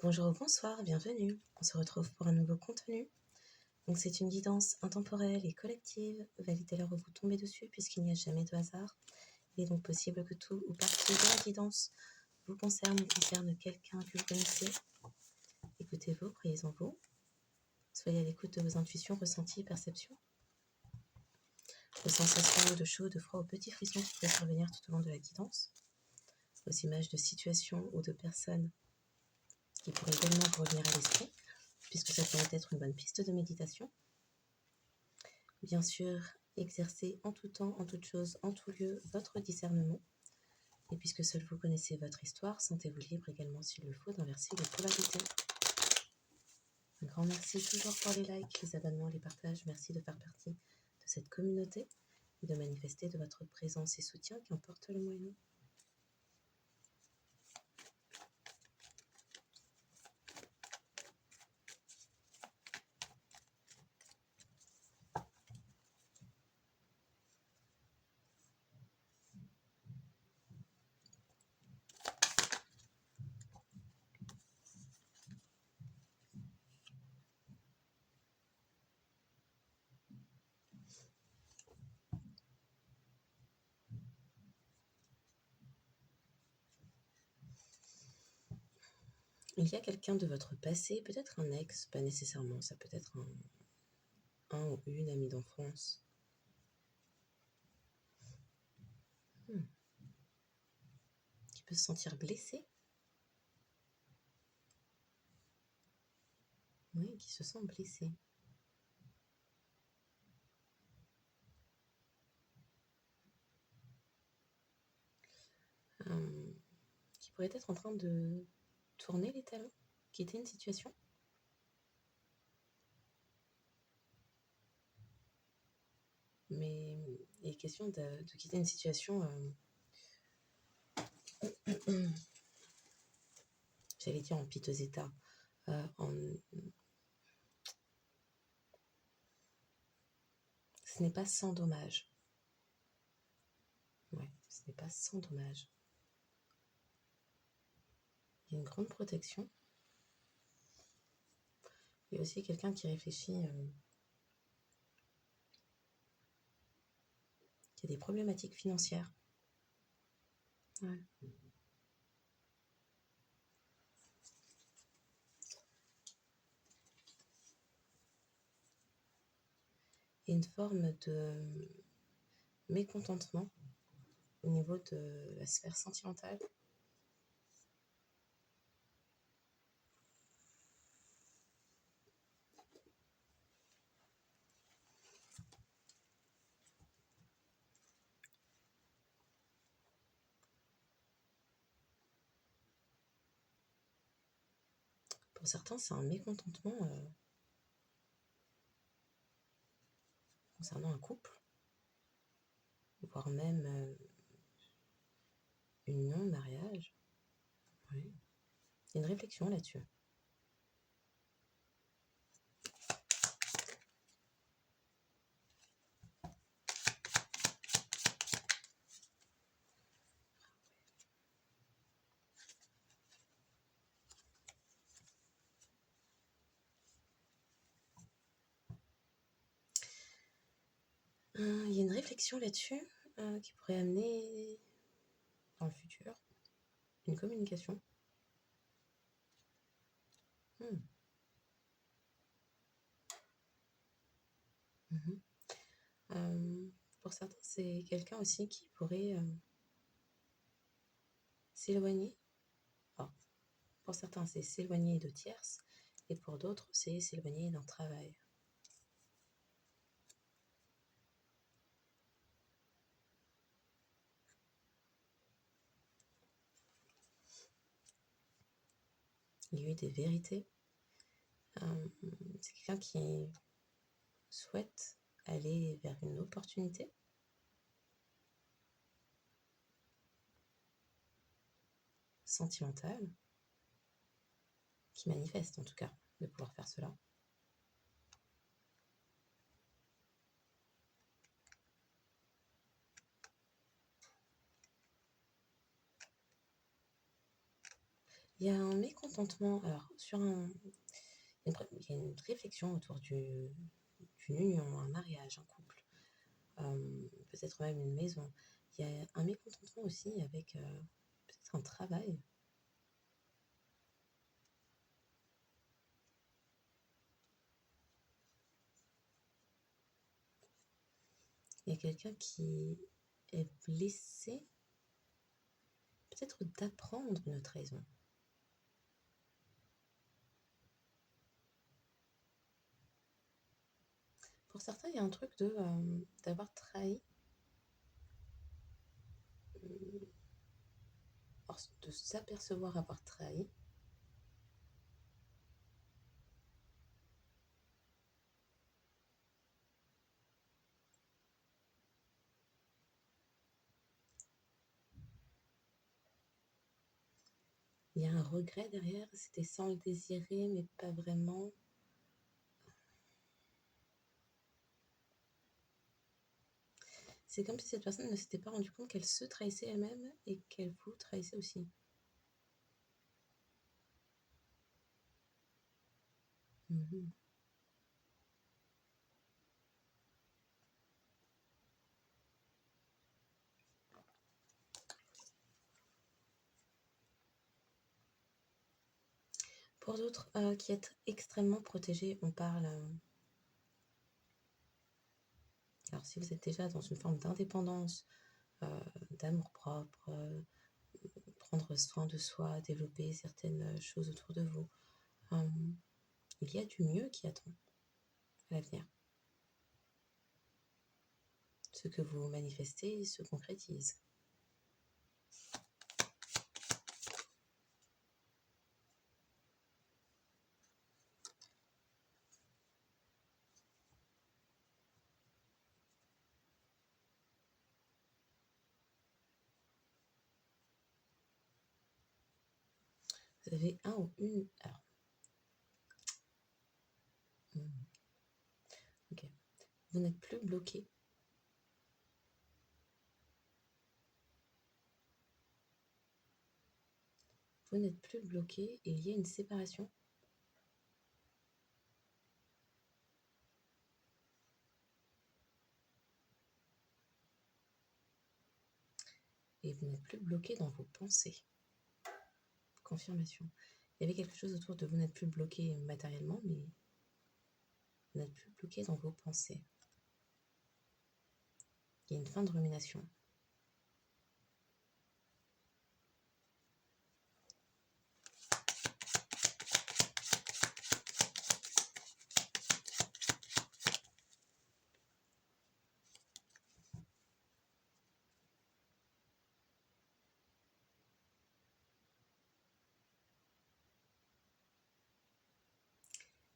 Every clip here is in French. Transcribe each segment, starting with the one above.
Bonjour ou bonsoir, bienvenue. On se retrouve pour un nouveau contenu. Donc c'est une guidance intemporelle et collective. Validez-la où vous tombez dessus puisqu'il n'y a jamais de hasard. Il est donc possible que tout ou partie de la guidance vous concerne ou concerne quelqu'un que vous connaissez. Écoutez-vous, croyez en vous. Soyez à l'écoute de vos intuitions, ressentis et perceptions. Vos sensations de chaud, de froid ou petits frissons qui pourraient survenir tout au long de la guidance. Vos images de situations ou de personnes qui pourraient également vous revenir à l'esprit, puisque ça pourrait être une bonne piste de méditation. Bien sûr, exercez en tout temps, en toute chose, en tout lieu, votre discernement. Et puisque seul vous connaissez votre histoire, sentez-vous libre également, s'il le faut, d'inverser les polarités. Un grand merci toujours pour les likes, les abonnements, les partages. Merci de faire partie de cette communauté et de manifester de votre présence et soutien, qu'importe le moyen. Il y a quelqu'un de votre passé, peut-être un ex, pas nécessairement, ça peut être un ou une amie d'enfance. Qui peut se sentir blessé. Oui, qui se sent blessé. Qui pourrait être en train de tourner les talons, quitter une situation. Mais il est question de quitter une situation, j'allais dire en piteux état, ce n'est pas sans dommage. Ouais, ce n'est pas sans dommage. Il y a une grande protection. Il y a aussi quelqu'un qui réfléchit, qui a des problématiques financières. Ouais. Et une forme de mécontentement au niveau de la sphère sentimentale. Pour certains, c'est un mécontentement concernant un couple, voire même union, mariage. Oui. Il y a une réflexion là-dessus. Il y a une réflexion là-dessus qui pourrait amener dans le futur une communication. Pour certains, c'est quelqu'un aussi qui pourrait s'éloigner. Alors, pour certains, c'est s'éloigner de tierces, et pour d'autres, c'est s'éloigner d'un travail. Il y a eu des vérités. C'est quelqu'un qui souhaite aller vers une opportunité. Sentimentale, qui manifeste en tout cas de pouvoir faire cela. Il Il y a un mécontentement, alors il y a une réflexion autour d'une union, un mariage, un couple, peut-être même une maison. Il y a un mécontentement aussi avec peut-être un travail. Il y a quelqu'un qui est blessé, peut-être d'apprendre une trahison. Pour certains, il y a un truc d'avoir trahi, de s'apercevoir avoir trahi. Il y a un regret derrière, c'était sans le désirer, mais pas vraiment. C'est comme si cette personne ne s'était pas rendue compte qu'elle se trahissait elle-même et qu'elle vous trahissait aussi. Mmh. Pour d'autres qui êtes extrêmement protégés, on parle... alors si vous êtes déjà dans une forme d'indépendance, d'amour-propre, prendre soin de soi, développer certaines choses autour de vous, il y a du mieux qui attend à l'avenir. Ce que vous manifestez se concrétise. Vous avez un ou une... Alors, ok. Vous n'êtes plus bloqué. Vous n'êtes plus bloqué et il y a une séparation. Et vous n'êtes plus bloqué dans vos pensées. Confirmation. Il y avait quelque chose autour de vous n'êtes plus bloqué matériellement, mais vous n'êtes plus bloqué dans vos pensées. Il y a une fin de rumination.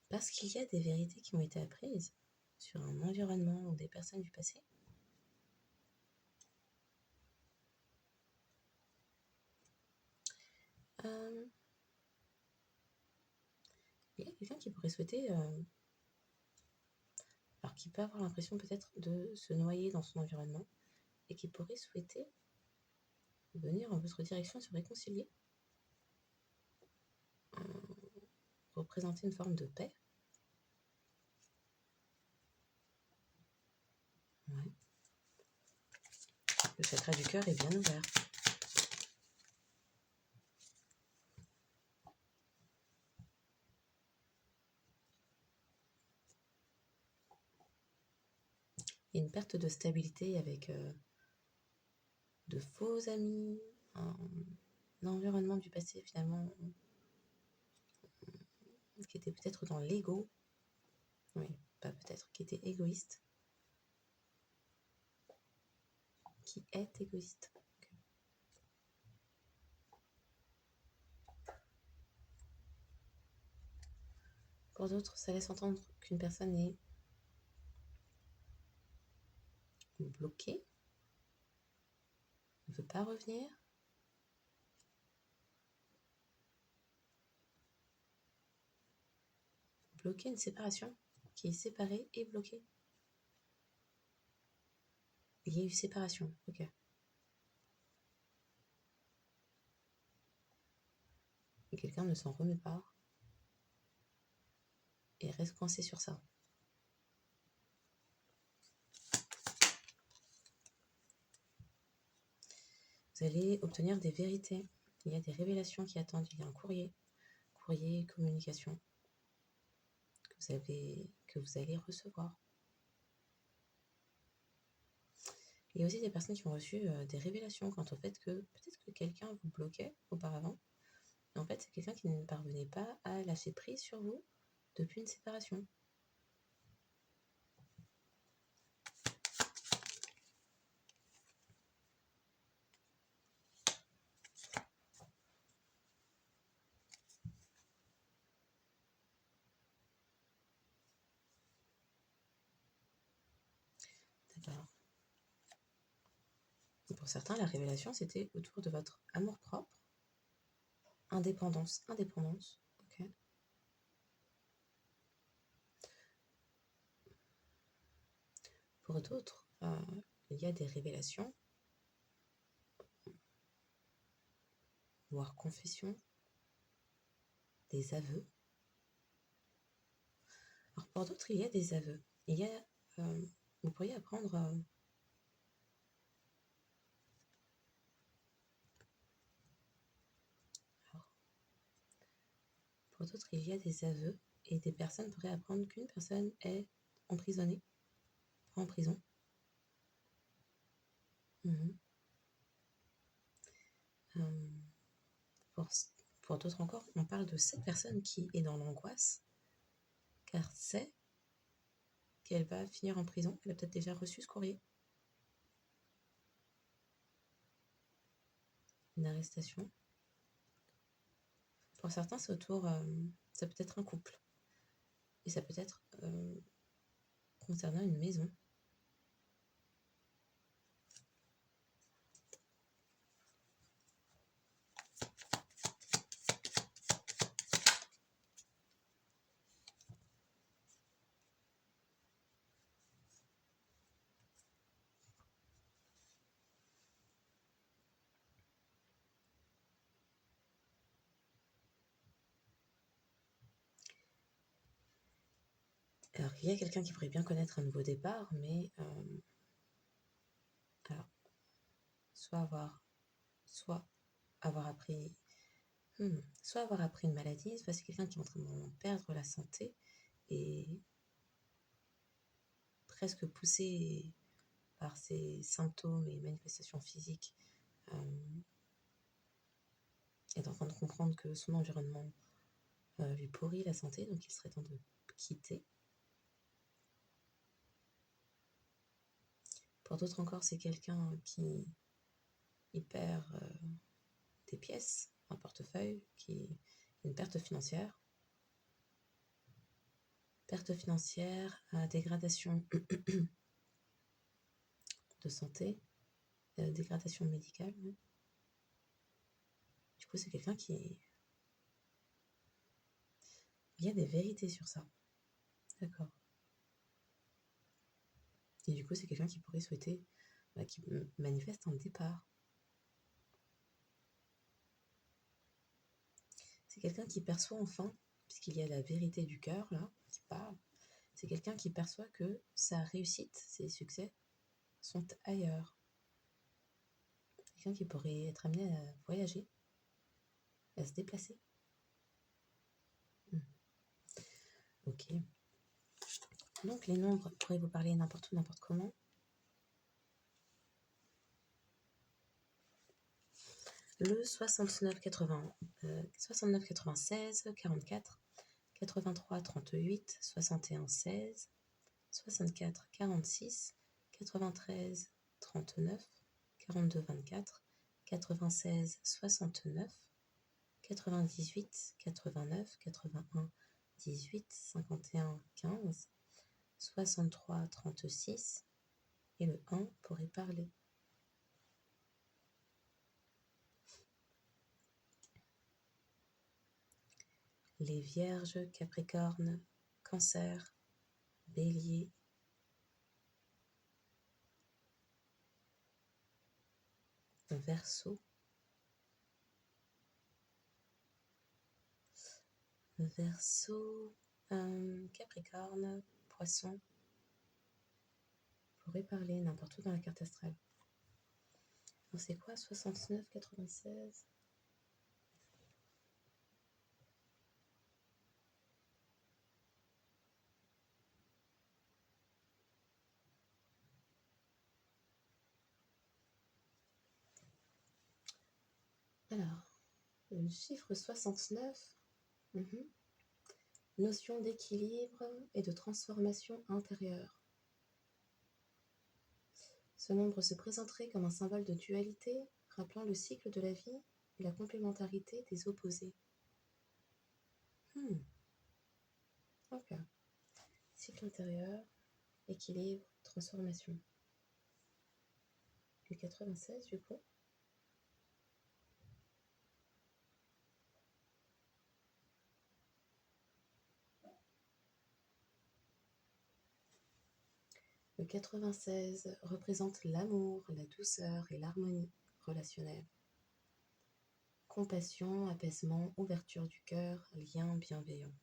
Parce qu'il y a des vérités qui ont été apprises sur un environnement ou des personnes du passé. Il y a quelqu'un qui pourrait souhaiter, alors qui peut avoir l'impression peut-être de se noyer dans son environnement et qui pourrait souhaiter venir en votre direction se réconcilier, représenter une forme de paix. Ouais. Le chakra du cœur est bien ouvert. Il y a une perte de stabilité avec de faux amis, un environnement du passé finalement qui était peut-être dans l'ego. Oui, pas peut-être, qui était égoïste. Qui est égoïste. Okay. Pour d'autres, ça laisse entendre qu'une personne est bloquée, ne veut pas revenir. Bloquer une séparation, qui est séparée et bloquée. Il y a eu séparation, ok. et quelqu'un ne s'en remet pas et reste coincé sur ça. Vous allez obtenir des vérités. Il y a des révélations qui attendent. Il y a un courrier, communication que vous allez recevoir. Il y a aussi des personnes qui ont reçu des révélations quant au fait que peut-être que quelqu'un vous bloquait auparavant. Et en fait, c'est quelqu'un qui ne parvenait pas à lâcher prise sur vous depuis une séparation. D'accord. Et pour certains, la révélation, c'était autour de votre amour-propre, indépendance, ok. Pour d'autres, il y a des révélations, voire confessions, des aveux. Alors pour d'autres, il y a des aveux. Vous pourriez apprendre pour d'autres, il y a des aveux et des personnes pourraient apprendre qu'une personne est emprisonnée, en prison. Pour d'autres encore, on parle de cette personne qui est dans l'angoisse, car sait qu'elle va finir en prison. Elle a peut-être déjà reçu ce courrier. Une arrestation. Pour certains, c'est autour, ça peut être un couple. Et ça peut être concernant une maison. Alors, il y a quelqu'un qui pourrait bien connaître un nouveau départ, mais alors, soit avoir appris une maladie, soit c'est quelqu'un qui est en train de perdre la santé et presque poussé par ses symptômes et manifestations physiques, est en train de comprendre que son environnement lui pourrit la santé, donc il serait temps de quitter. Pour d'autres encore, c'est quelqu'un qui perd des pièces, un portefeuille, une perte financière. Perte financière, dégradation de santé, dégradation médicale. Ouais. Du coup, c'est quelqu'un qui... Il y a des vérités sur ça. D'accord. Et du coup, c'est quelqu'un qui pourrait souhaiter, qui manifeste un départ. C'est quelqu'un qui perçoit enfin, puisqu'il y a la vérité du cœur, là, qui parle, c'est quelqu'un qui perçoit que sa réussite, ses succès, sont ailleurs. Quelqu'un qui pourrait être amené à voyager, à se déplacer. Ok. Donc les nombres pourraient vous parler n'importe où, n'importe comment. Le 69 96 44 83 38 61 16 64 46 93 39 42 24 96 69 98 89 81 18 51 15 63 36 et le 1 pourrait parler. Les Vierges, Capricorne, Cancer, Bélier, Verseau, Verseau, Capricorne, Poisson. Vous pourrez parler n'importe où dans la carte astrale. Alors c'est quoi 69, 96 ? Alors, le chiffre 69, notion d'équilibre et de transformation intérieure. Ce nombre se présenterait comme un symbole de dualité, rappelant le cycle de la vie et la complémentarité des opposés. Ok. Cycle intérieur, équilibre, transformation. Le 96 du coup. Le 96 représente l'amour, la douceur et l'harmonie relationnelle. Compassion, apaisement, ouverture du cœur, lien bienveillant.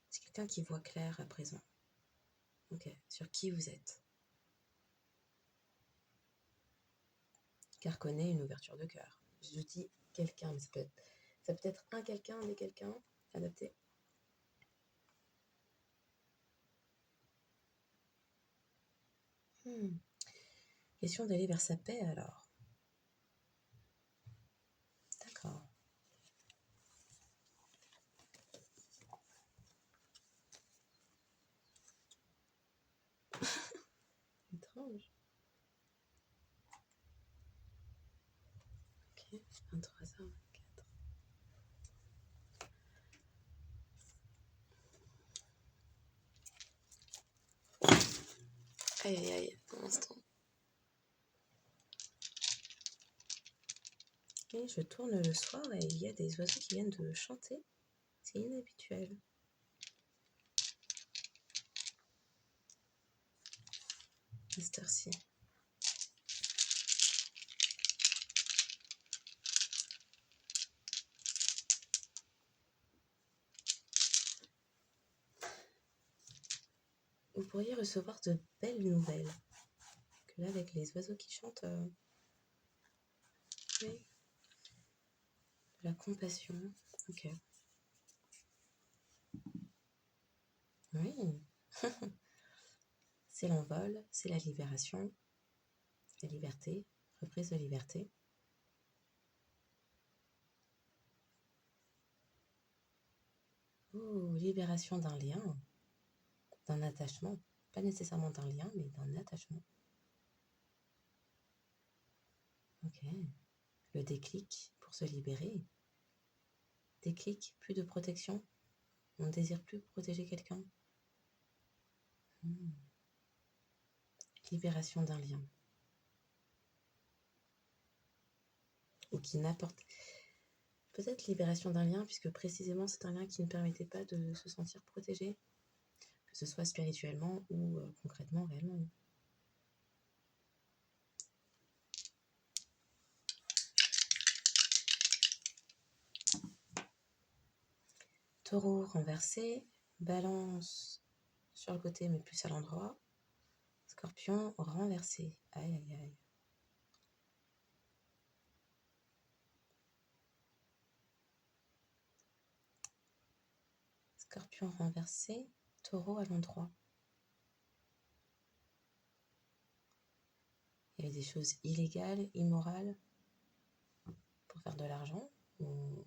C'est quelqu'un qui voit clair à présent. Ok, sur qui vous êtes. Car connaît une ouverture de cœur. Je dis quelqu'un, mais ça peut être un quelqu'un, des quelqu'un, adapté. Question d'aller vers sa paix alors. D'accord. Étrange. Ok, 23h24. Aïe aïe aïe, un instant. Et je tourne le soir et il y a des oiseaux qui viennent de chanter. C'est inhabituel. À cette heure-ci. Vous pourriez recevoir de belles nouvelles. Que là, avec les oiseaux qui chantent, oui. De la compassion. Ok. Oui. C'est l'envol, c'est la libération, la liberté, reprise de liberté. Libération d'un lien, d'un attachement. Pas nécessairement d'un lien, mais d'un attachement. Ok. Le déclic pour se libérer. Déclic, plus de protection. On ne désire plus protéger quelqu'un. Libération d'un lien. Ou qui n'apporte... Peut-être libération d'un lien, puisque précisément c'est un lien qui ne permettait pas de se sentir protégé, que ce soit spirituellement ou concrètement, réellement. Taureau renversé, Balance sur le côté mais plus à l'endroit, Scorpion renversé, aïe aïe aïe. Scorpion renversé, Taureau à l'endroit. Il y avait des choses illégales, immorales, pour faire de l'argent, ou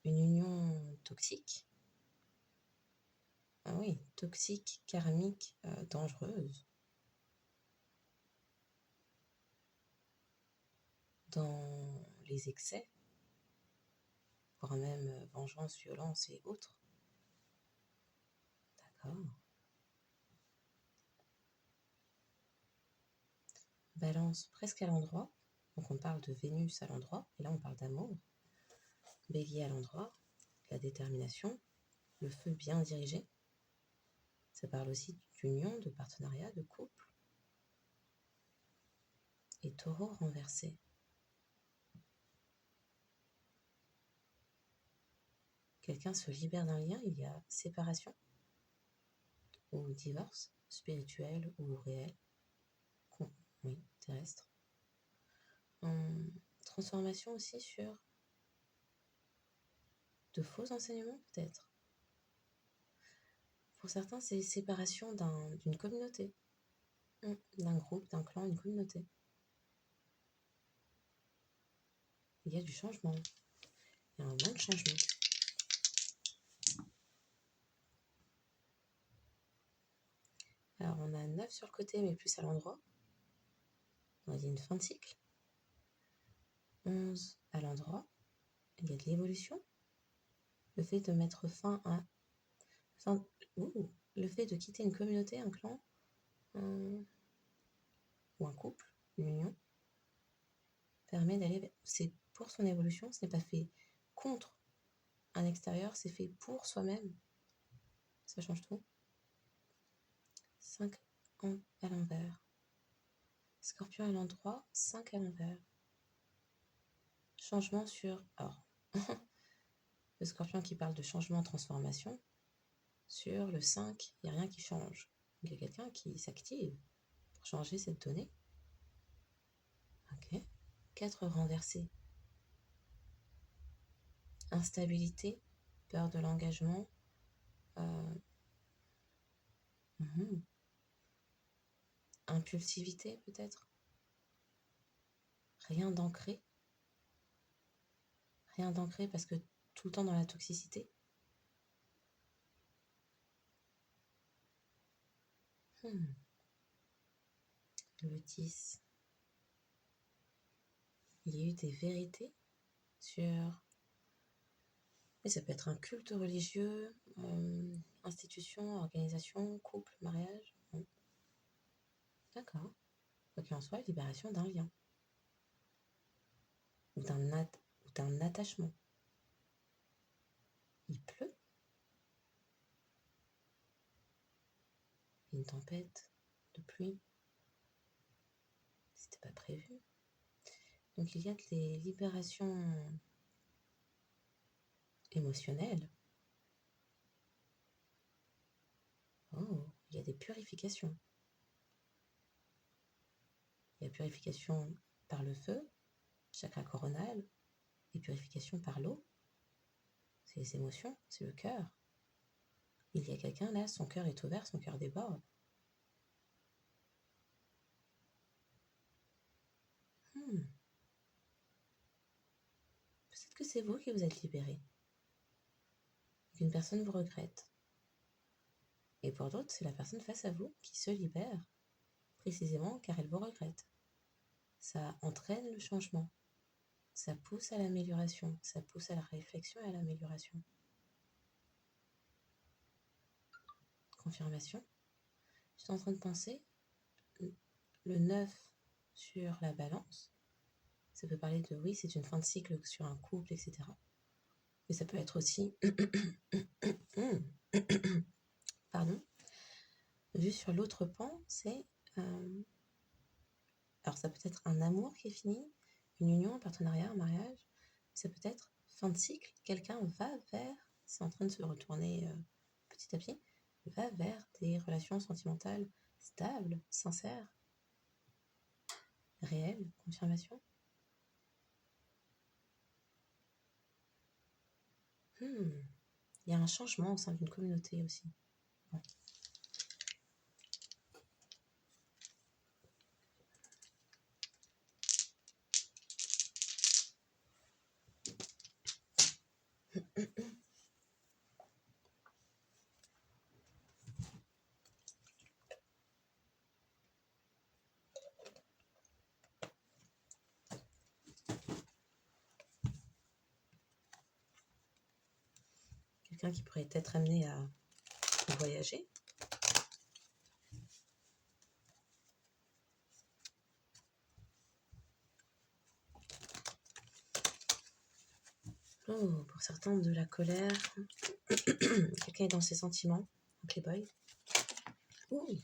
une union toxique. Ah oui, toxique, karmique, dangereuse. Dans les excès, voire même vengeance, violence et autres. D'accord. Balance presque à l'endroit, donc on parle de Vénus à l'endroit, et là on parle d'amour. Bélier à l'endroit, la détermination, le feu bien dirigé. Ça parle aussi d'union, de partenariat, de couple. Et Taureau renversé. quelqu'un se libère d'un lien, il y a séparation ou divorce, spirituel ou réel, oui, terrestre. Transformation aussi sur de faux enseignements peut-être. Pour certains, c'est séparation d'une communauté, d'un groupe, d'un clan, une communauté. Il y a du changement. Il y a un bon changement. Alors, on a 9 sur le côté, mais plus à l'endroit. On a dit une fin de cycle. 11 à l'endroit. Il y a de l'évolution. Le fait de mettre fin à... le fait de quitter une communauté, un clan, ou un couple, une union, permet d'aller... C'est pour son évolution, ce n'est pas fait contre un extérieur, c'est fait pour soi-même. Ça change tout. 5 à l'envers. Scorpion à l'endroit, 5 à l'envers. Changement sur... Alors, le scorpion qui parle de changement, transformation, sur le 5, il n'y a rien qui change. Il y a quelqu'un qui s'active pour changer cette donnée. Ok. 4 renversés. Instabilité, peur de l'engagement. Impulsivité peut-être. Rien d'ancré. Rien d'ancré parce que tout le temps dans la toxicité. Le 10. Il y a eu des vérités sur... Mais ça peut être un culte religieux, institution, organisation, couple, mariage. D'accord. Quoi qu'il en soit, libération d'un lien. Ou d'un attachement. Il pleut. Une tempête de pluie. C'était pas prévu. Donc il y a des libérations émotionnelles. Oh, il y a des purifications. Il y a purification par le feu, chakra coronal, et purification par l'eau. C'est les émotions, c'est le cœur. Il y a quelqu'un là, son cœur est ouvert, son cœur déborde. Peut-être que c'est vous qui vous êtes libéré. Qu'une personne vous regrette. Et pour d'autres, c'est la personne face à vous qui se libère, précisément car elle vous regrette. Ça entraîne le changement. Ça pousse à l'amélioration. Ça pousse à la réflexion et à l'amélioration. Confirmation. Je suis en train de penser, le 9 sur la balance, ça peut parler de, oui, c'est une fin de cycle sur un couple, etc. Mais ça peut être aussi, pardon, vu sur l'autre pan, c'est, alors ça peut être un amour qui est fini, une union, un partenariat, un mariage, ça peut être fin de cycle, quelqu'un va vers, c'est en train de se retourner petit à petit, va vers des relations sentimentales stables, sincères, réelles, confirmation. Il y a un changement au sein d'une communauté aussi. Bon. Quelqu'un qui pourrait être amené à voyager. Oh, pour certains, de la colère. Quelqu'un est dans ses sentiments, un playboy. Ouh.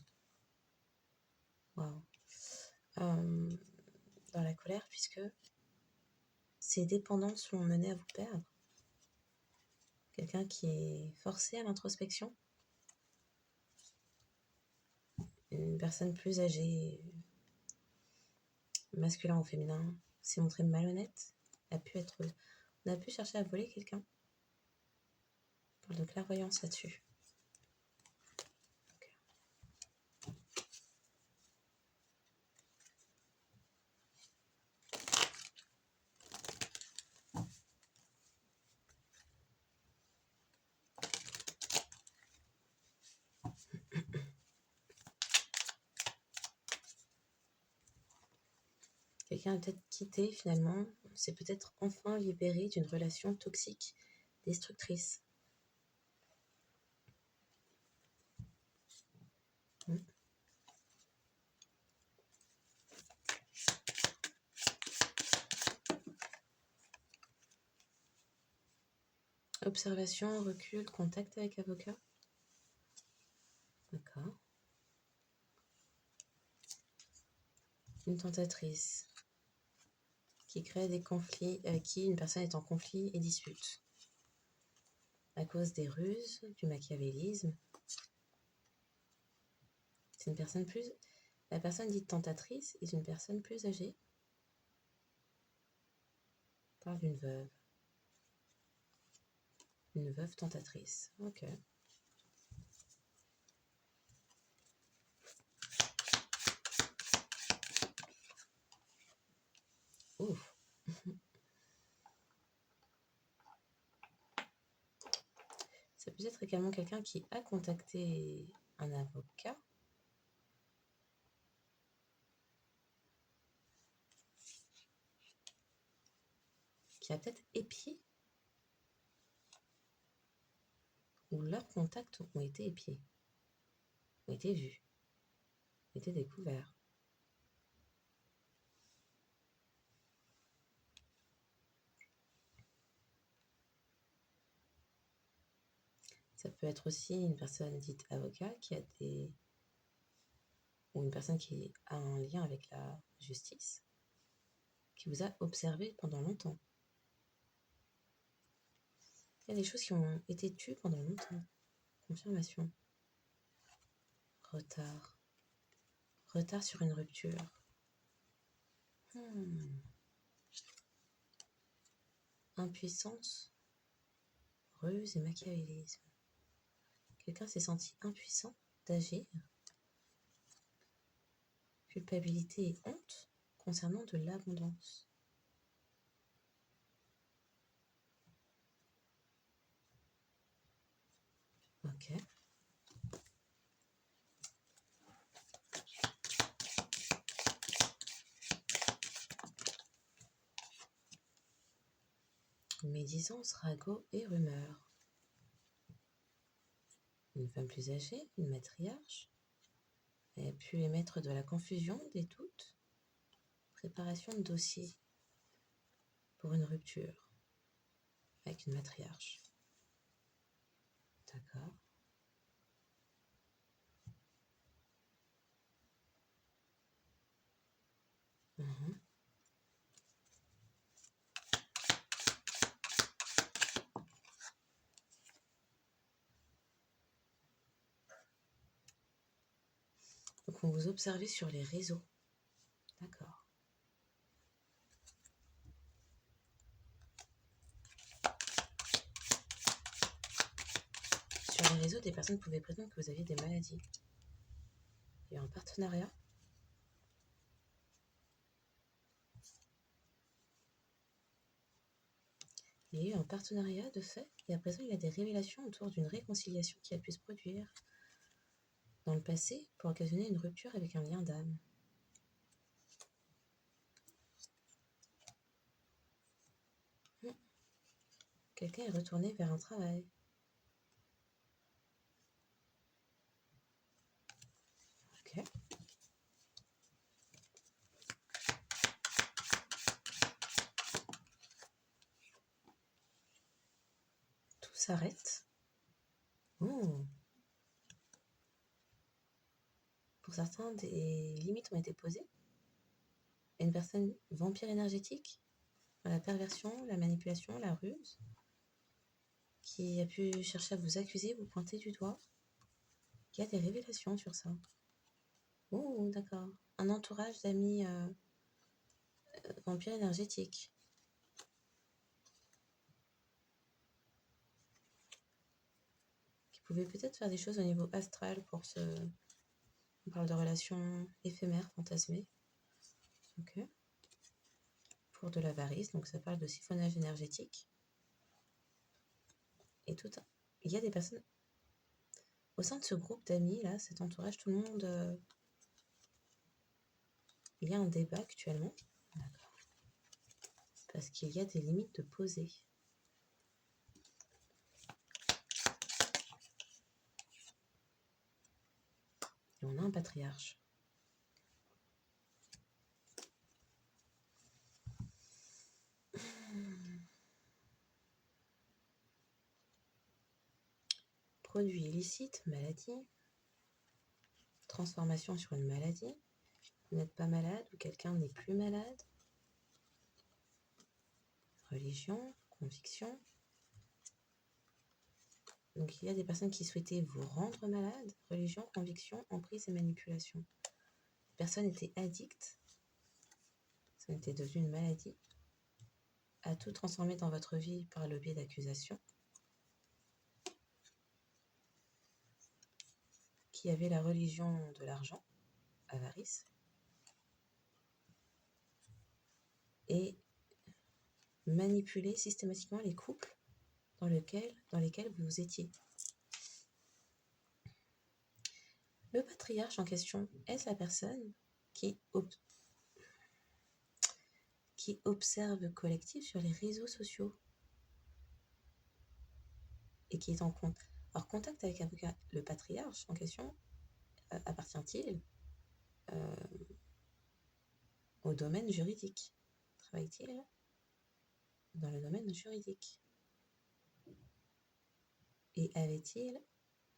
Wow. Dans la colère, puisque ces dépendances l'ont mené à vous perdre. Quelqu'un qui est forcé à l'introspection. Une personne plus âgée, masculin ou féminin, s'est montrée malhonnête. On a pu chercher à voler quelqu'un. On parle de clairvoyance là-dessus. Quelqu'un a peut-être quitté finalement, s'est peut-être enfin libéré d'une relation toxique, destructrice. Observation, recul, contact avec avocat. D'accord. Une tentatrice qui crée des conflits, avec qui une personne est en conflit et dispute. À cause des ruses, du machiavélisme. C'est une personne plus... La personne dite tentatrice est une personne plus âgée. On parle d'une veuve. Une veuve tentatrice. Ok. Ouf. Ça peut être également quelqu'un qui a contacté un avocat. Qui a peut-être épié. Ou leurs contacts ont été épiés. Ont été vus. Ont été découverts. Ça peut être aussi une personne dite avocat qui a des... ou une personne qui a un lien avec la justice, qui vous a observé pendant longtemps. Il y a des choses qui ont été tues pendant longtemps. Confirmation. Retard. Retard sur une rupture. Impuissance. Ruse et machiavélisme. Quelqu'un s'est senti impuissant d'agir. Culpabilité et honte concernant de l'abondance. Ok. Médisance, ragot et rumeur. Une femme plus âgée, une matriarche. Elle a pu émettre de la confusion, des doutes. Préparation de dossier pour une rupture avec une matriarche. D'accord. Donc on vous observe sur les réseaux. D'accord. Sur les réseaux, des personnes pouvaient prétendre que vous aviez des maladies. Il y a un partenariat. Il y a eu un partenariat de fait, et à présent il y a des révélations autour d'une réconciliation qui a pu se produire dans le passé pour occasionner une rupture avec un lien d'âme. Quelqu'un est retourné vers un travail. Ok. Tout s'arrête. Oh. Pour certains, des limites ont été posées. Une personne vampire énergétique, la perversion, la manipulation, la ruse. qui a pu chercher à vous accuser, vous pointer du doigt. Il y a des révélations sur ça. Oh, d'accord. Un entourage d'amis vampires énergétiques. Qui pouvaient peut-être faire des choses au niveau astral pour se... On parle de relations éphémères, fantasmées. Ok. Pour de l'avarice, donc ça parle de siphonnage énergétique. Et tout un... Il y a des personnes... Au sein de ce groupe d'amis, là, cet entourage, tout le monde... Il y a un débat actuellement. D'accord. Parce qu'il y a des limites de poser. Et on a un patriarche. Produit illicite, maladie. Transformation sur une maladie. Vous n'êtes pas malade ou quelqu'un n'est plus malade. Religion, conviction. Donc il y a des personnes qui souhaitaient vous rendre malade. Religion, conviction, emprise et manipulation. Les personnes étaient addictes. Ça était devenu une maladie. À tout transformer dans votre vie par le biais d'accusations. Qui avait la religion de l'argent, avarice. Et manipuler systématiquement les couples dans lesquels vous étiez. Le patriarche en question, est-ce la personne qui observe le collectif sur les réseaux sociaux et qui est en contact avec avocat? Le patriarche en question appartient-il au domaine juridique? Travaille-t-il dans le domaine juridique? Et avait-il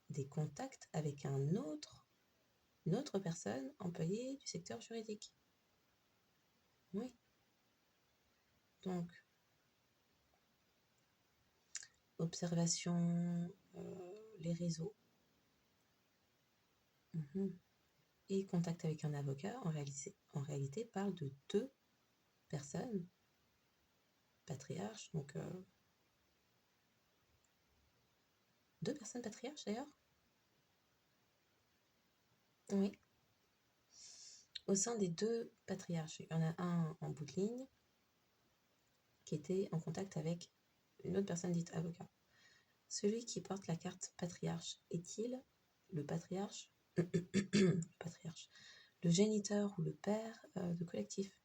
des contacts avec une autre personne employée du secteur juridique? Oui. Donc, observation, les réseaux, et contact avec un avocat, en réalité parle de deux personnes, patriarches, donc deux personnes patriarches d'ailleurs. Oui. Au sein des deux patriarches, il y en a un en bout de ligne qui était en contact avec une autre personne dite avocat. Celui qui porte la carte patriarche est-il le patriarche, le géniteur ou le père de collectif?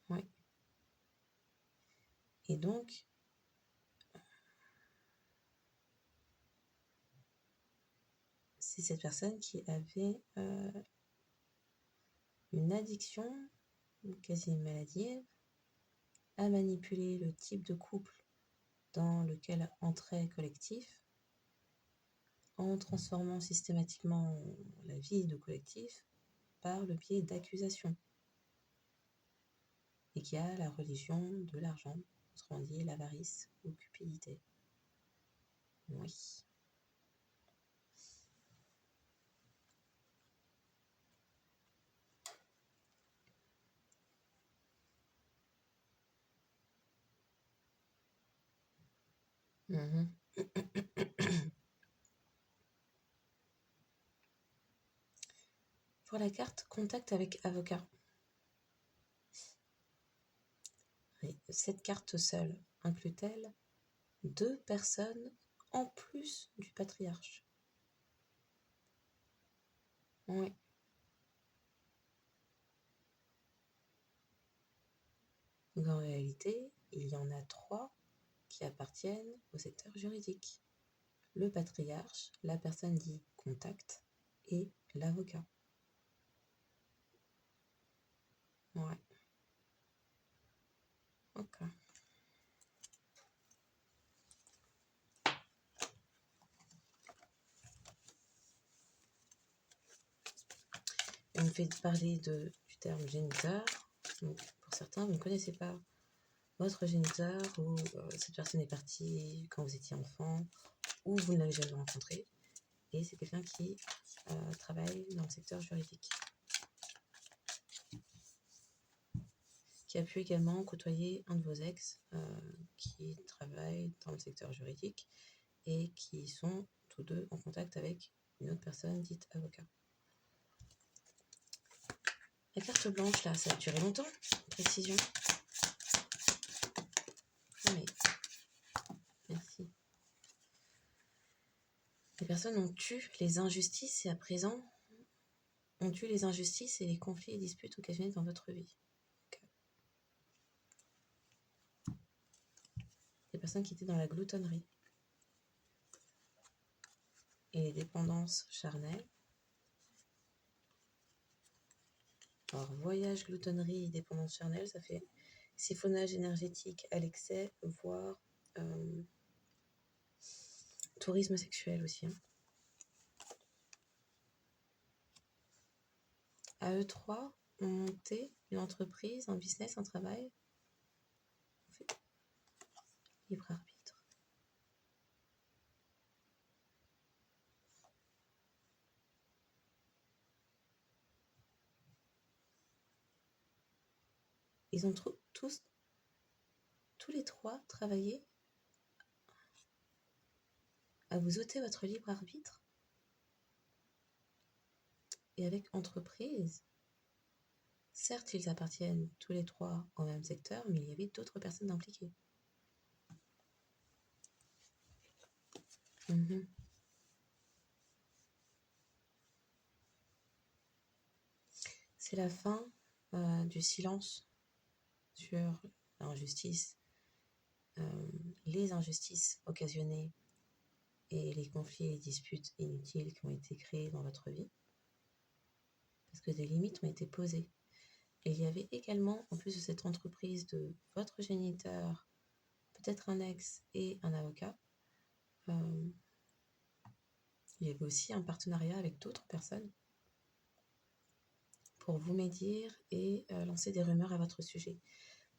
Oui. Et donc, c'est cette personne qui avait une addiction, quasi une maladie, à manipuler le type de couple dans lequel entrait collectif, en transformant systématiquement la vie de collectif par le biais d'accusations. Et qui a la religion de l'argent, autrement dit l'avarice ou cupidité. Oui. Pour la carte contact avec avocat. Cette carte seule inclut-elle deux personnes en plus du patriarche? Oui. Donc en réalité, il y en a trois qui appartiennent au secteur juridique. Le patriarche, la personne dit contact et l'avocat. Ouais. Ok. On me fait parler du terme géniteur. Donc, pour certains, vous ne connaissez pas votre géniteur ou cette personne est partie quand vous étiez enfant ou vous ne l'avez jamais rencontré. Et c'est quelqu'un qui travaille dans le secteur juridique. Qui a pu également côtoyer un de vos ex qui travaille dans le secteur juridique et qui sont tous deux en contact avec une autre personne dite avocat. La carte blanche, là, ça a duré longtemps. Précision. Mais merci. Les personnes ont eu les injustices et à présent ont eu les injustices et les conflits et disputes occasionnés dans votre vie. Des personnes qui étaient dans la gloutonnerie et les dépendances charnelles. Alors, voyage, gloutonnerie, dépendance charnelle, ça fait siphonnage énergétique à l'excès, voire tourisme sexuel aussi. Hein. À eux trois, ont monté une entreprise, un business, un travail. Libre arbitre. Ils ont tous les trois travaillé à vous ôter votre libre arbitre. Et avec entreprise, certes, ils appartiennent tous les trois au même secteur, mais il y avait d'autres personnes impliquées. C'est la fin du silence sur l'injustice, les injustices occasionnées et les conflits et les disputes inutiles qui ont été créés dans votre vie. Parce que des limites ont été posées. Et il y avait également, en plus de cette entreprise de votre géniteur, peut-être un ex et un avocat, il y avait aussi un partenariat avec d'autres personnes pour vous médire et lancer des rumeurs à votre sujet.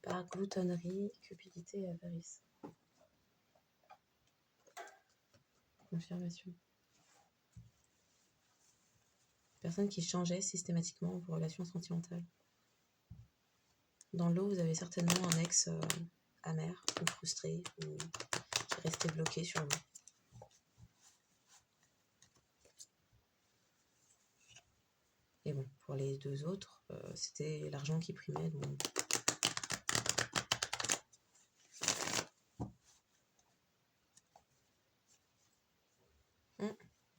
Par gloutonnerie, cupidité et avarice. Confirmation. Personne qui changeait systématiquement vos relations sentimentales. Dans l'eau, vous avez certainement un ex amer ou frustré ou qui restait bloqué sur vous. Et bon, pour les deux autres, c'était l'argent qui primait. Donc...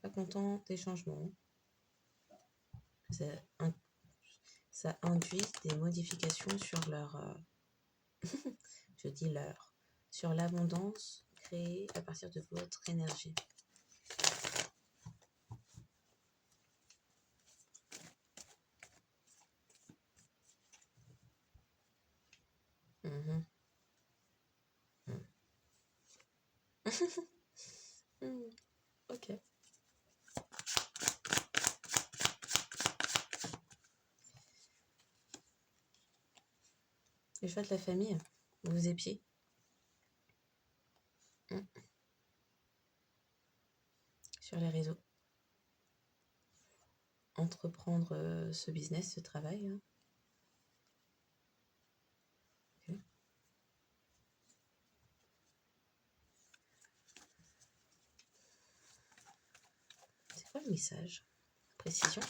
pas content des changements. Ça induit des modifications sur leur... je dis leur... sur l'abondance créée à partir de votre énergie. Ok. Le choix de la famille, vous épiez. Sur les réseaux. Entreprendre ce business, ce travail. Hein. Okay. C'est quoi le message? Précision.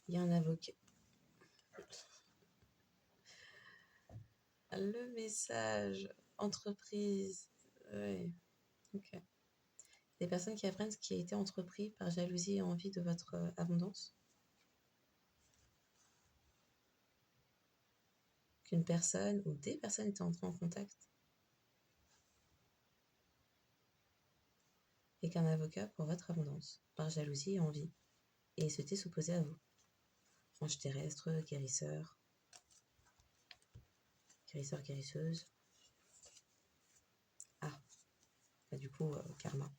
Il y a un avocat. Le message, entreprise. Ouais. Ok. Des personnes qui apprennent ce qui a été entrepris par jalousie et envie de votre abondance. Qu'une personne ou des personnes étaient entrées en contact. Et qu'un avocat pour votre abondance, par jalousie et envie. Et souhaitait s'opposer à vous. Ange terrestre, guérisseur. Guérisseur, guérisseuse. Ah. Bah, du coup, karma.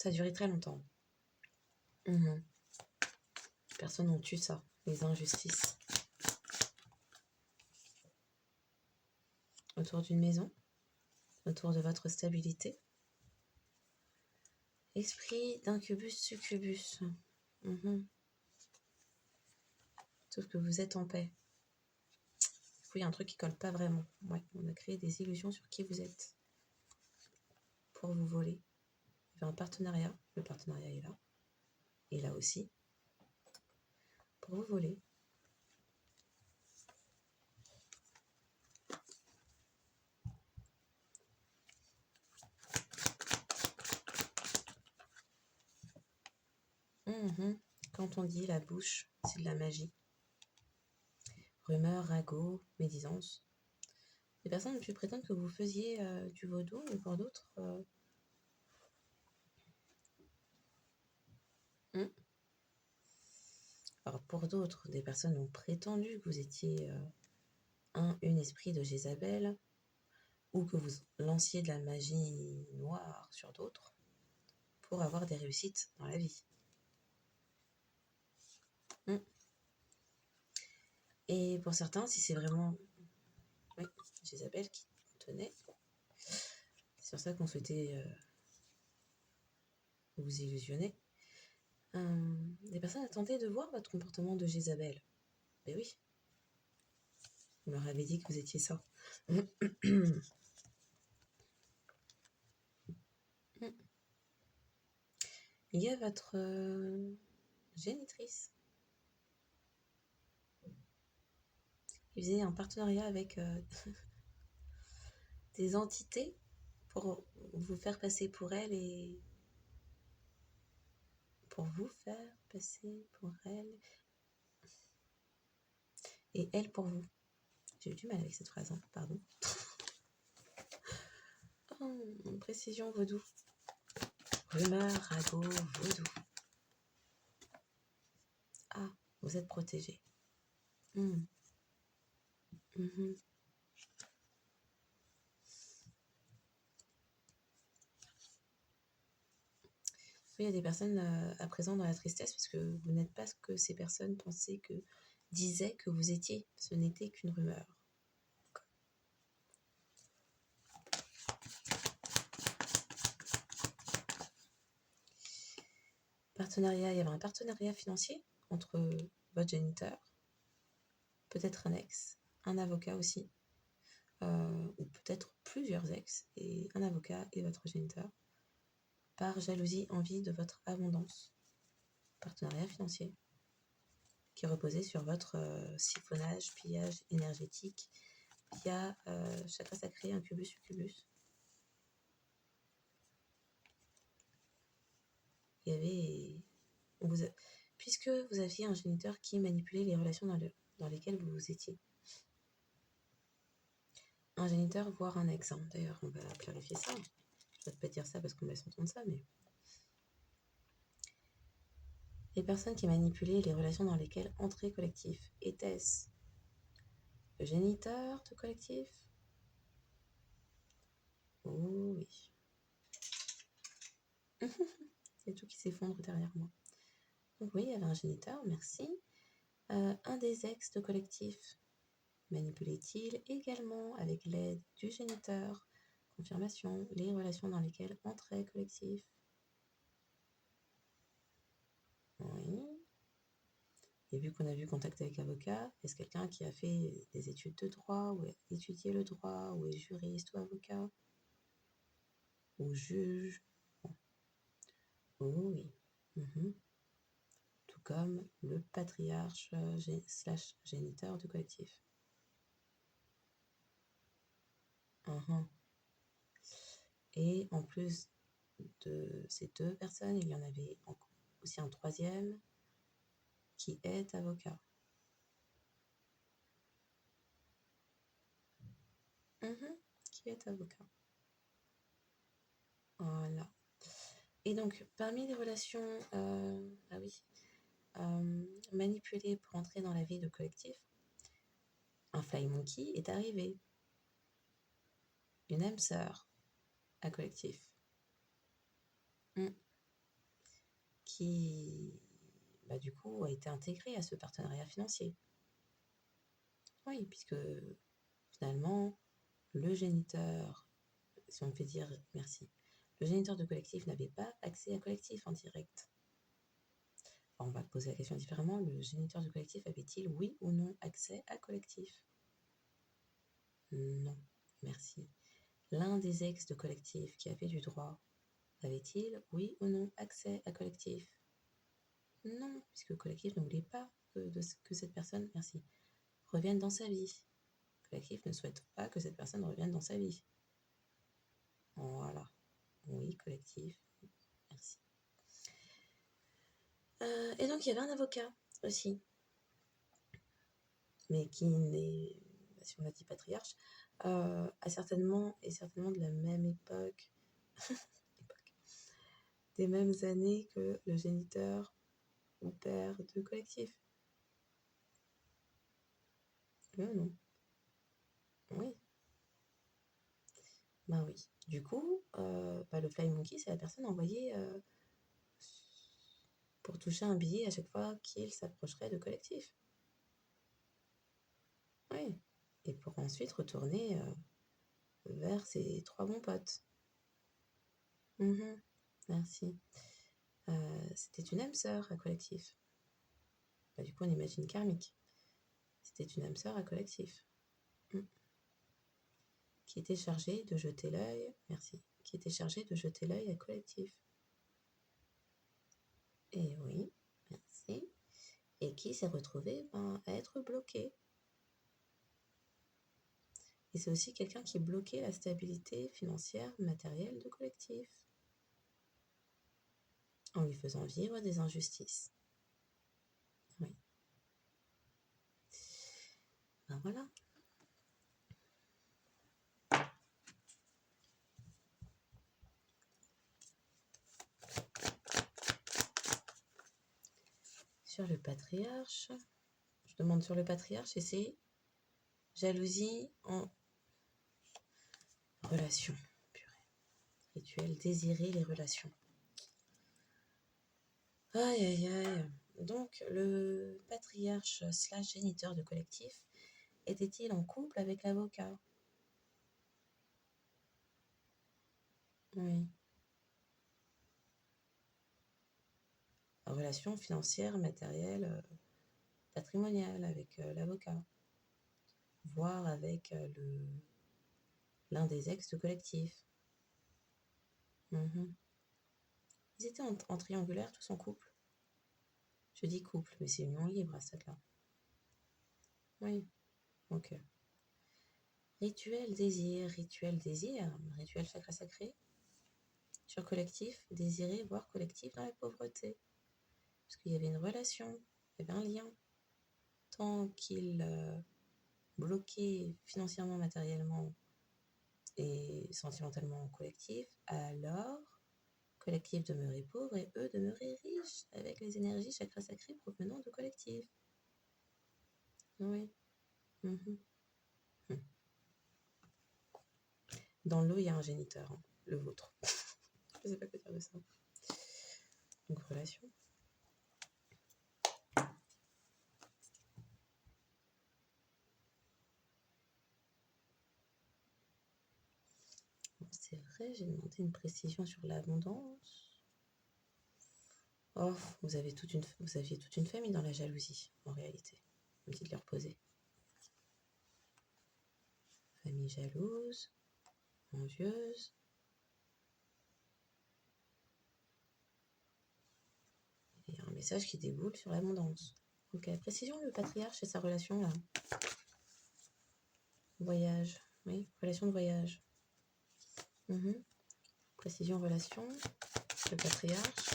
Ça a duré très longtemps. Les personnes ont eu ça, les injustices. Autour d'une maison, autour de votre stabilité. Esprit d'incubus succubus. Sauf que vous êtes en paix. Du coup, il y a un truc qui colle pas vraiment. Ouais, on a créé des illusions sur qui vous êtes. Pour vous voler. Il y avait un partenariat. Le partenariat est là. Et là aussi. Pour vous voler. Quand on dit la bouche, c'est de la magie. Rumeurs, ragots, médisance. Les personnes ont pu prétendre que vous faisiez du vaudou, mais pour d'autres... Alors pour d'autres, des personnes ont prétendu que vous étiez une esprit de Jézabel, ou que vous lanciez de la magie noire sur d'autres, pour avoir des réussites dans la vie. Et pour certains, si c'est vraiment Jézabel qui tenait, c'est sur ça qu'on souhaitait vous illusionner. Des personnes attendaient de voir votre comportement de Jézabel. Ben oui. Vous leur avez dit que vous étiez ça. Il y a votre génitrice. Il faisait un partenariat avec des entités pour vous faire passer pour elle et pour vous faire passer pour elle et elle pour vous. J'ai eu du mal avec cette phrase, hein, pardon. Précision vaudou. Rumeur, ragot, vaudou. Ah, vous êtes protégé. Il y a des personnes à présent dans la tristesse parce que vous n'êtes pas ce que ces personnes disaient que vous étiez. Ce n'était qu'une rumeur. Partenariat, il y avait un partenariat financier entre votre géniteur, peut-être un ex, un avocat aussi, ou peut-être plusieurs ex, et un avocat et votre géniteur, par jalousie, envie de votre abondance. Partenariat financier qui reposait sur votre siphonnage, pillage énergétique via chakra sacré, incubus, succubus. Il y avait... puisque vous aviez un géniteur qui manipulait les relations dans lesquelles vous étiez. Un géniteur, voire un ex. D'ailleurs, on va clarifier ça. Je vais pas dire ça parce qu'on me laisse entendre ça, mais... Les personnes qui manipulaient les relations dans lesquelles entraient collectif, était-ce le géniteur de collectif? Oh oui. Il y a tout qui s'effondre derrière moi. Donc oui, il y avait un géniteur, merci. Un des ex de collectif manipulait-il également avec l'aide du géniteur? Confirmation, les relations dans lesquelles entrait collectif. Oui. Et vu qu'on a vu contact avec avocat, est-ce quelqu'un qui a fait des études de droit, ou a étudié le droit, ou est juriste ou avocat, ou juge? Oh oui. Tout comme le patriarche / géniteur du collectif. Et en plus de ces deux personnes, il y en avait aussi un troisième qui est avocat. Qui est avocat. Voilà. Et donc, parmi les relations manipulées pour entrer dans la vie de collectif, un fly monkey est arrivé. Une âme sœur à collectif. qui, du coup, a été intégré à ce partenariat financier. Oui, puisque finalement, le géniteur, si on me fait dire merci, le géniteur de collectif n'avait pas accès à collectif en direct. Alors, on va poser la question différemment. Le géniteur de collectif avait-il, oui ou non, accès à collectif? Non, merci. L'un des ex de collectif qui avait du droit avait-il, oui ou non, accès à collectif? Non, puisque collectif ne voulait pas que cette personne, merci, revienne dans sa vie. Collectif ne souhaite pas que cette personne revienne dans sa vie. Voilà. Oui, collectif, merci. Et donc, il y avait un avocat aussi, mais qui n'est, si on l'a dit patriarche, certainement de la même époque, des mêmes années que le géniteur ou père de collectif. Oui ou non? Oui. Oui. Du coup, le Fly Monkey, c'est la personne envoyée pour toucher un billet à chaque fois qu'il s'approcherait de collectif. Oui. Et pour ensuite retourner vers ses 3 bons potes. Merci. C'était une âme sœur à collectif. Du coup, on imagine karmique. C'était une âme sœur à collectif. Qui était chargée de jeter l'œil. Merci. Qui était chargée de jeter l'œil à collectif. Et oui, merci. Et qui s'est retrouvé à être bloqué. Et c'est aussi quelqu'un qui bloquait la stabilité financière, matérielle de collectif, en lui faisant vivre des injustices. Oui. Voilà. Sur le patriarche, je demande sur le patriarche et c'est jalousie en relation. Purée. Rituel, désirer les relations. Aïe, aïe, aïe. Donc, le patriarche / géniteur de collectif était-il en couple avec l'avocat? Oui. Relation financière, matérielle, patrimoniale avec l'avocat. Voire avec l'un des ex de collectif. Ils étaient en triangulaire, tous en couple. Je dis couple, mais c'est union libre à ce stade-là. Oui, ok. Rituel désir, rituel chakra sacré. Sur collectif, désirer voir collectif dans la pauvreté. Parce qu'il y avait une relation, il y avait un lien. Tant qu'il bloquait financièrement, matériellement et sentimentalement collectif, alors collectif demeurait pauvre et eux demeuraient riches avec les énergies chakra sacrées provenant de collectif. Oui. Dans l'eau, il y a un géniteur, le vôtre. Je sais pas quoi dire de ça. Donc, relation. Bon, c'est vrai, j'ai demandé une précision sur l'abondance. Oh, vous aviez toute une famille dans la jalousie, en réalité. Une petite leur poser. Famille jalouse, envieuse. Et un message qui déboule sur l'abondance. Ok, précision, le patriarche et sa relation là. Voyage, oui, relation de voyage. Précision, relation, le patriarche.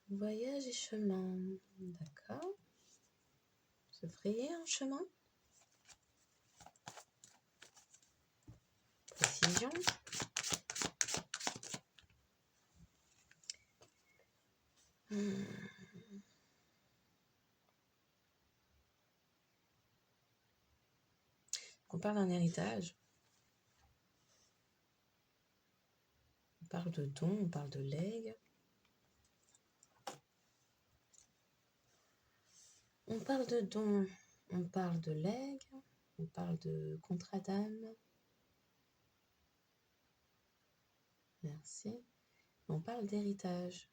Voyage et chemin, d'accord. Se frayer un chemin. Précision. On parle d'un héritage. On parle de don, on parle de legs. On parle de don, on parle de legs, on parle de contrat d'âme. Merci. On parle d'héritage.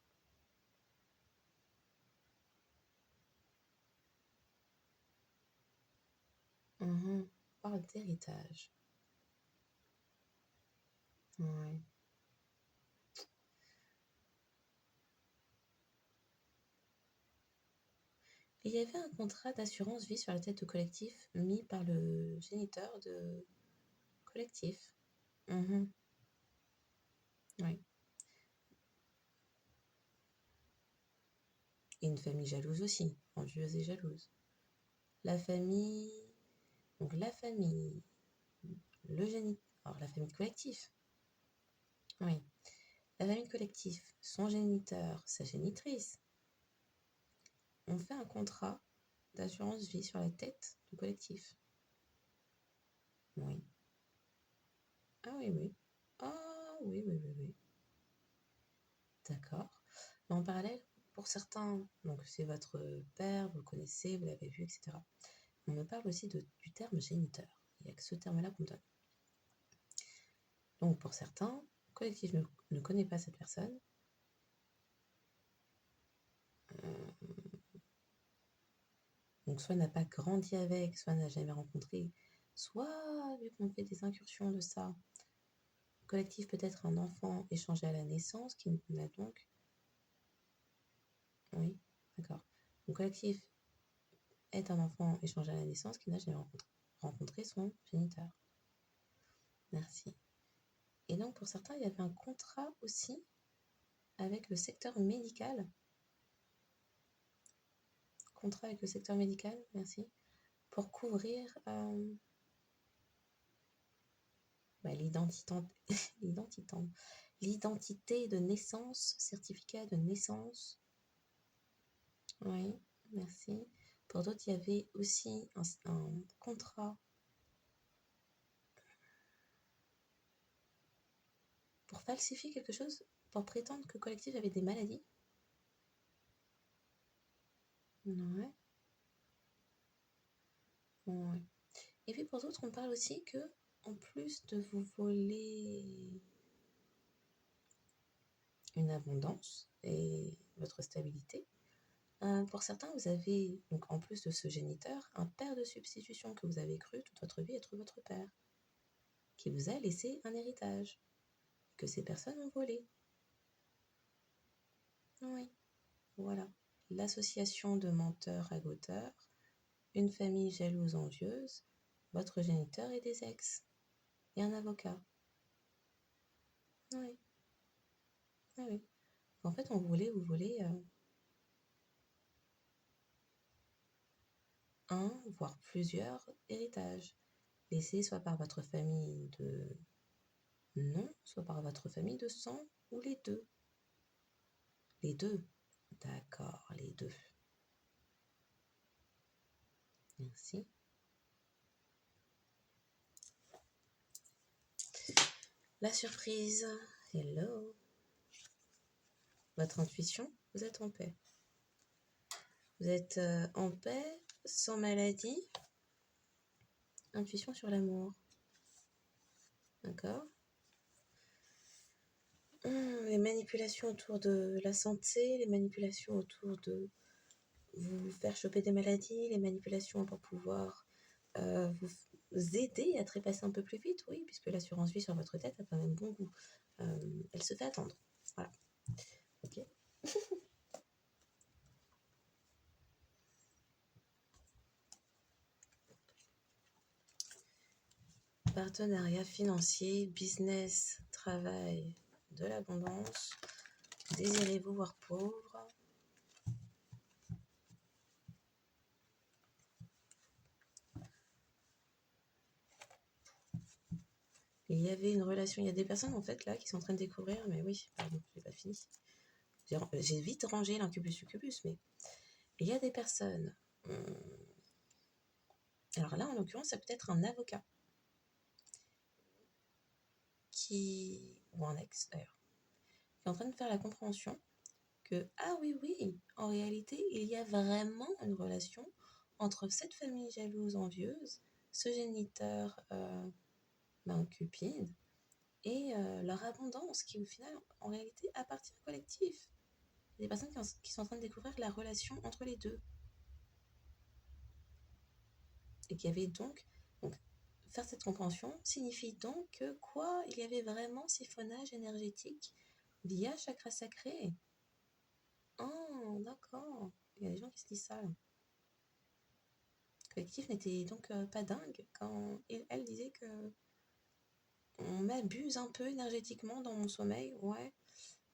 On parle d'héritage. Ouais. Et il y avait un contrat d'assurance vie sur la tête de collectif mis par le géniteur de collectif. Oui. Et une famille jalouse aussi, envieuse et jalouse. La famille, donc la famille, le géniteur, alors la famille collectif. Oui. La famille collectif, son géniteur, sa génitrice. On fait un contrat d'assurance vie sur la tête du collectif. Oui. Ah oui, oui. Ah oui, oui, oui, oui. D'accord. Mais en parallèle, pour certains, donc c'est votre père, vous le connaissez, vous l'avez vu, etc. On me parle aussi du terme géniteur. Il n'y a que ce terme-là qu'on donne. Donc pour certains, le collectif ne connaît pas cette personne. Donc soit n'a pas grandi avec, soit n'a jamais rencontré, soit vu qu'on fait des incursions de ça, le collectif peut être un enfant échangé à la naissance qui n'a donc... Oui, d'accord. Le collectif est un enfant échangé à la naissance qui n'a jamais rencontré son géniteur. Merci. Et donc pour certains, il y avait un contrat aussi avec le secteur médical. Contrat avec le secteur médical, merci. Pour couvrir l'identité de naissance, certificat de naissance. Oui, merci. Pour d'autres, il y avait aussi un contrat pour falsifier quelque chose, pour prétendre que le collectif avait des maladies. Ouais. Ouais. Et puis pour d'autres, on parle aussi que, en plus de vous voler une abondance et votre stabilité, pour certains, vous avez, donc en plus de ce géniteur, un père de substitution que vous avez cru toute votre vie être votre père, qui vous a laissé un héritage, que ces personnes ont volé. Oui, voilà. L'association de menteurs agoteurs, une famille jalouse envieuse, votre géniteur et des ex, et un avocat. Oui. Ah oui. En fait, vous volez un, voire plusieurs héritages, laissés soit par votre famille de nom, soit par votre famille de sang, ou les deux. Les deux. D'accord, les deux. Merci. La surprise. Hello. Votre intuition, vous êtes en paix. Vous êtes en paix, sans maladie. Intuition sur l'amour. D'accord. Les manipulations autour de la santé, les manipulations autour de vous faire choper des maladies, les manipulations pour pouvoir vous aider à trépasser un peu plus vite, oui, puisque l'assurance vie sur votre tête a quand même bon goût. Elle se fait attendre. Voilà. Ok. Partenariat financier, business, travail, de l'abondance. Désirez-vous voir pauvre? Il y avait une relation, il y a des personnes en fait là qui sont en train de découvrir, mais oui, pardon, j'ai pas fini. J'ai vite rangé l'incubus succubus, mais il y a des personnes. Alors là, en l'occurrence, ça peut être un avocat. ou un ex d'ailleurs, qui est en train de faire la compréhension que, ah oui, en réalité, il y a vraiment une relation entre cette famille jalouse, envieuse, ce géniteur cupide, et leur abondance qui, au final, en réalité, appartient au collectif. Il y a des personnes qui sont en train de découvrir la relation entre les deux. Et qu'il y avait donc faire cette compréhension signifie donc que quoi, il y avait vraiment siphonnage énergétique via chakra sacré. Oh, d'accord. Il y a des gens qui se disent ça. Le collectif n'était donc pas dingue quand elle disait que on m'abuse un peu énergétiquement dans mon sommeil, ouais.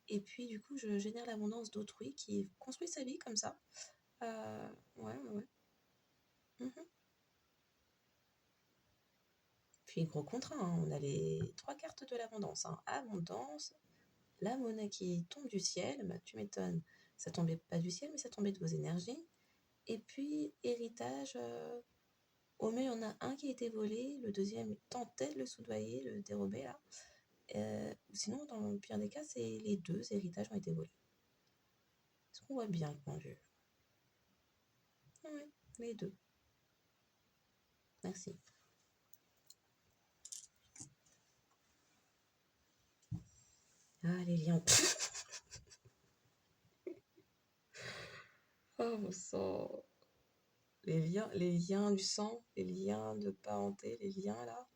Et puis du coup, je génère l'abondance d'autrui qui construit sa vie comme ça. Ouais. Mhm. Puis gros contrat, hein. On a les 3 cartes de l'abondance. Hein. Abondance, la monnaie qui tombe du ciel, bah, tu m'étonnes. Ça tombait pas du ciel, mais ça tombait de vos énergies. Et puis, héritage, au mieux, il y en a un qui a été volé, le deuxième tentait de le soudoyer, le dérober, là. Sinon, dans le pire des cas, c'est les 2 héritages ont été volés. Est-ce qu'on voit bien le pendule? Oui, les 2. Merci. Ah, les liens. Oh, mon sang. Les liens du sang, les liens de parenté, les liens là.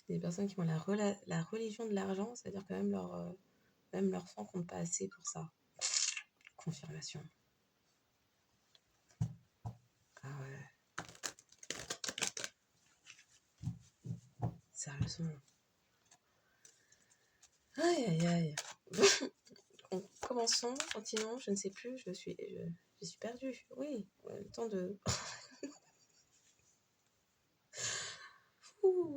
Des personnes qui ont la religion de l'argent, c'est-à-dire que même leur sang compte pas assez pour ça. Confirmation. Ah ouais. Sérieusement. Aïe. Commençons, continuons, je ne sais plus, je suis perdue. Oui, le temps de...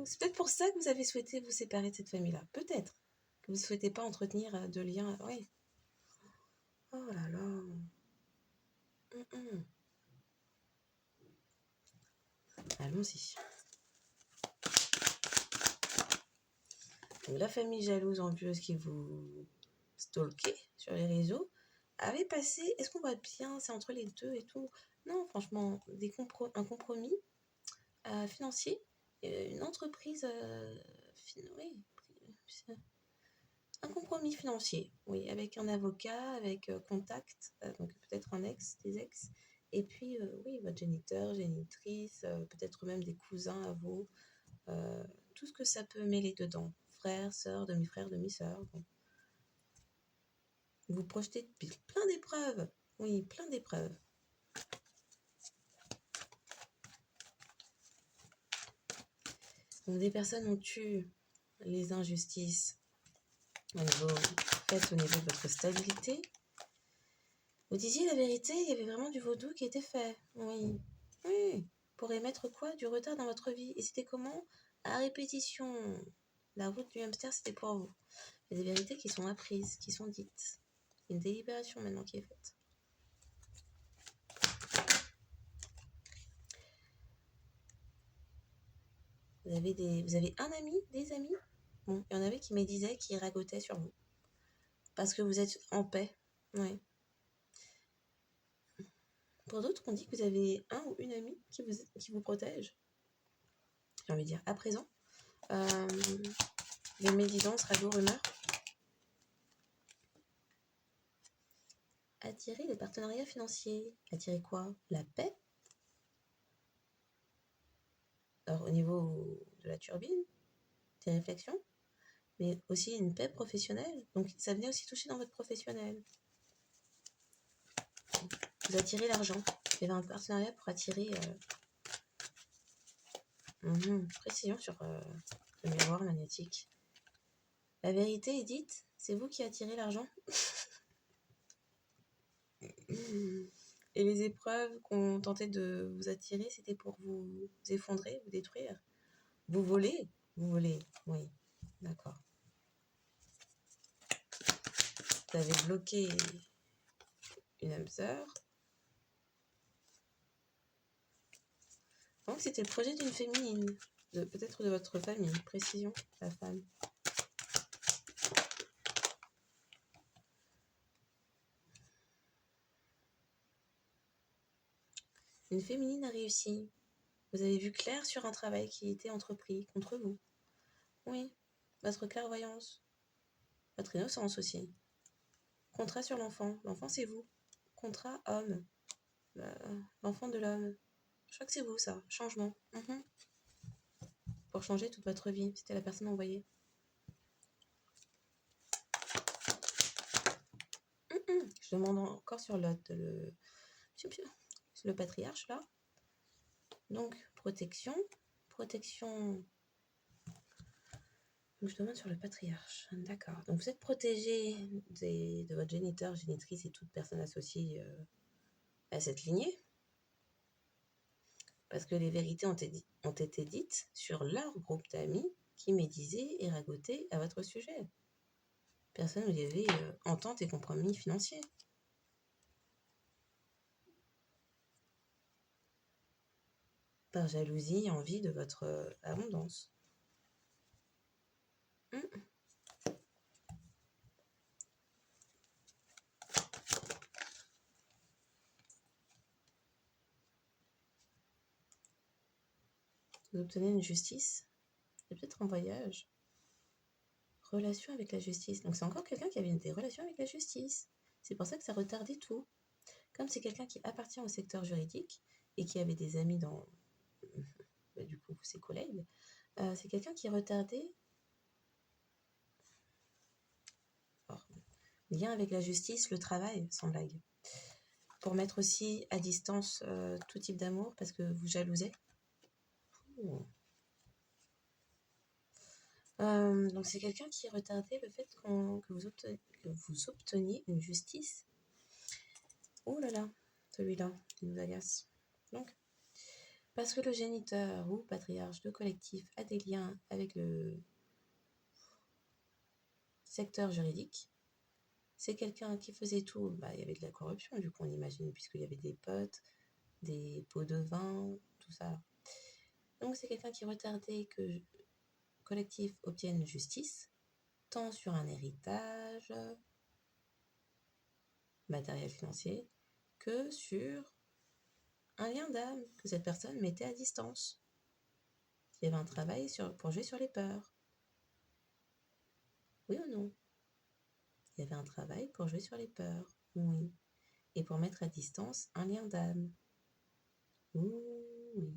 C'est peut-être pour ça que vous avez souhaité vous séparer de cette famille-là. Peut-être que vous ne souhaitez pas entretenir de liens. Oui. Oh là là. Allons-y. Donc, la famille jalouse, envieuse qui vous stalkait sur les réseaux avait passé, est-ce qu'on voit bien, c'est entre les deux et tout? Non, franchement, un compromis financier, une entreprise, oui, un compromis financier, oui, avec un avocat, avec contact, donc peut-être un ex, des ex, et puis oui, votre géniteur, génitrice, peut-être même des cousins à vous, tout ce que ça peut mêler dedans, frère, sœur, demi-frère, demi-sœur. Bon. Vous projetez plein d'épreuves, oui, plein d'épreuves. Donc des personnes ont eu les injustices faites au niveau de votre stabilité. Vous disiez la vérité, il y avait vraiment du vaudou qui était fait. Oui. Pour émettre quoi? Du retard dans votre vie. Et c'était comment? À répétition. La route du hamster, c'était pour vous. Il y a des vérités qui sont apprises, qui sont dites. Il y a une délibération maintenant qui est faite. Vous avez un ami, des amis? Bon, il y en avait qui me disaient qu'ils ragotaient sur vous. Parce que vous êtes en paix. Oui. Pour d'autres, on dit que vous avez un ou une amie qui vous protège. J'ai envie de dire, à présent. Les médisances, radio, rumeurs. Attirer des partenariats financiers. Attirer quoi? La paix. Alors, au niveau de la turbine, des réflexions, mais aussi une paix professionnelle. Donc, ça venait aussi toucher dans votre professionnel. Vous attirez l'argent. Il y avait un partenariat pour attirer... précision sur le miroir magnétique. La vérité est dite, c'est vous qui attirez l'argent. Et les épreuves qu'on tentait de vous attirer, c'était pour vous effondrer, vous détruire. Vous voler, oui, d'accord. Vous avez bloqué une âme sœur. Donc c'était le projet d'une féminine. peut-être de votre famille. Précision, la femme. Une féminine a réussi. Vous avez vu clair sur un travail qui était entrepris contre vous. Oui, votre clairvoyance. Votre innocence aussi. Contrat sur l'enfant. L'enfant, c'est vous. Contrat homme. L'enfant de l'homme. Je crois que c'est vous, ça. Changement. Pour changer toute votre vie. C'était la personne envoyée. Je demande encore sur l'autre. Le patriarche, là. Donc, protection. Protection. Donc, je demande sur le patriarche. D'accord. Donc, vous êtes protégé de votre géniteur, génitrice et toute personne associée à cette lignée. Parce que les vérités ont été dites sur leur groupe d'amis qui médisaient et ragotaient à votre sujet. Personne où il y avait entente et compromis financier. Par jalousie et envie de votre abondance. Vous obtenez une justice. Et peut-être en voyage. Relation avec la justice. Donc c'est encore quelqu'un qui avait des relations avec la justice. C'est pour ça que ça retardait tout. Comme c'est quelqu'un qui appartient au secteur juridique et qui avait des amis dans, du coup, ses collègues, c'est quelqu'un qui retardait lien avec la justice, le travail, sans blague. Pour mettre aussi à distance tout type d'amour parce que vous jalousez. Donc c'est quelqu'un qui retardait le fait que vous obteniez une justice. Oh là là, celui-là, il nous agace. Donc, parce que le géniteur ou patriarche de collectif a des liens avec le secteur juridique, c'est quelqu'un qui faisait tout. Il y avait de la corruption, du coup, on imagine, puisqu'il y avait des potes, des pots de vin, tout ça. Donc, c'est quelqu'un qui retardait que le collectif obtienne justice, tant sur un héritage matériel financier que sur un lien d'âme que cette personne mettait à distance. Il y avait un travail pour jouer sur les peurs. Oui ou non? Il y avait un travail pour jouer sur les peurs. Oui. Et pour mettre à distance un lien d'âme. Oui.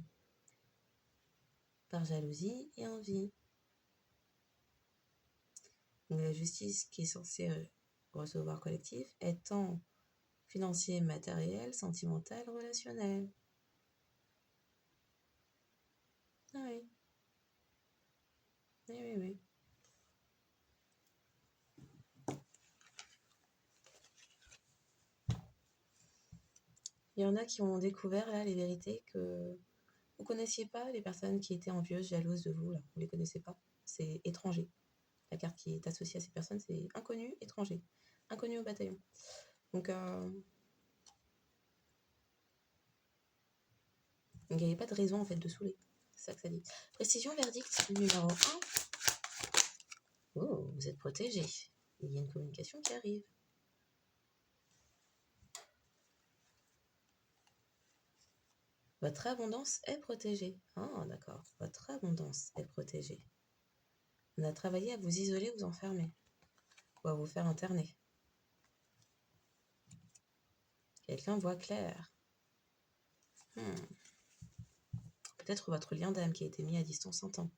Par jalousie et envie. Donc la justice qui est censée recevoir collectif est tant financier, matériel, sentimental, relationnel. Ah oui. Oui. Il y en a qui ont découvert là les vérités que vous ne connaissiez pas, les personnes qui étaient envieuses, jalouses de vous, là. Vous ne les connaissez pas. C'est étranger. La carte qui est associée à ces personnes, c'est inconnu, étranger. Inconnu au bataillon. Donc, il n'y avait pas de raison en fait de saouler. C'est ça que ça dit. Précision, verdict numéro 1. Oh, vous êtes protégé. Il y a une communication qui arrive. Votre abondance est protégée. Ah, d'accord. Votre abondance est protégée. On a travaillé à vous isoler, vous enfermer. Ou à vous faire interner. Quelqu'un voit clair. Peut-être votre lien d'âme qui a été mis à distance un temps.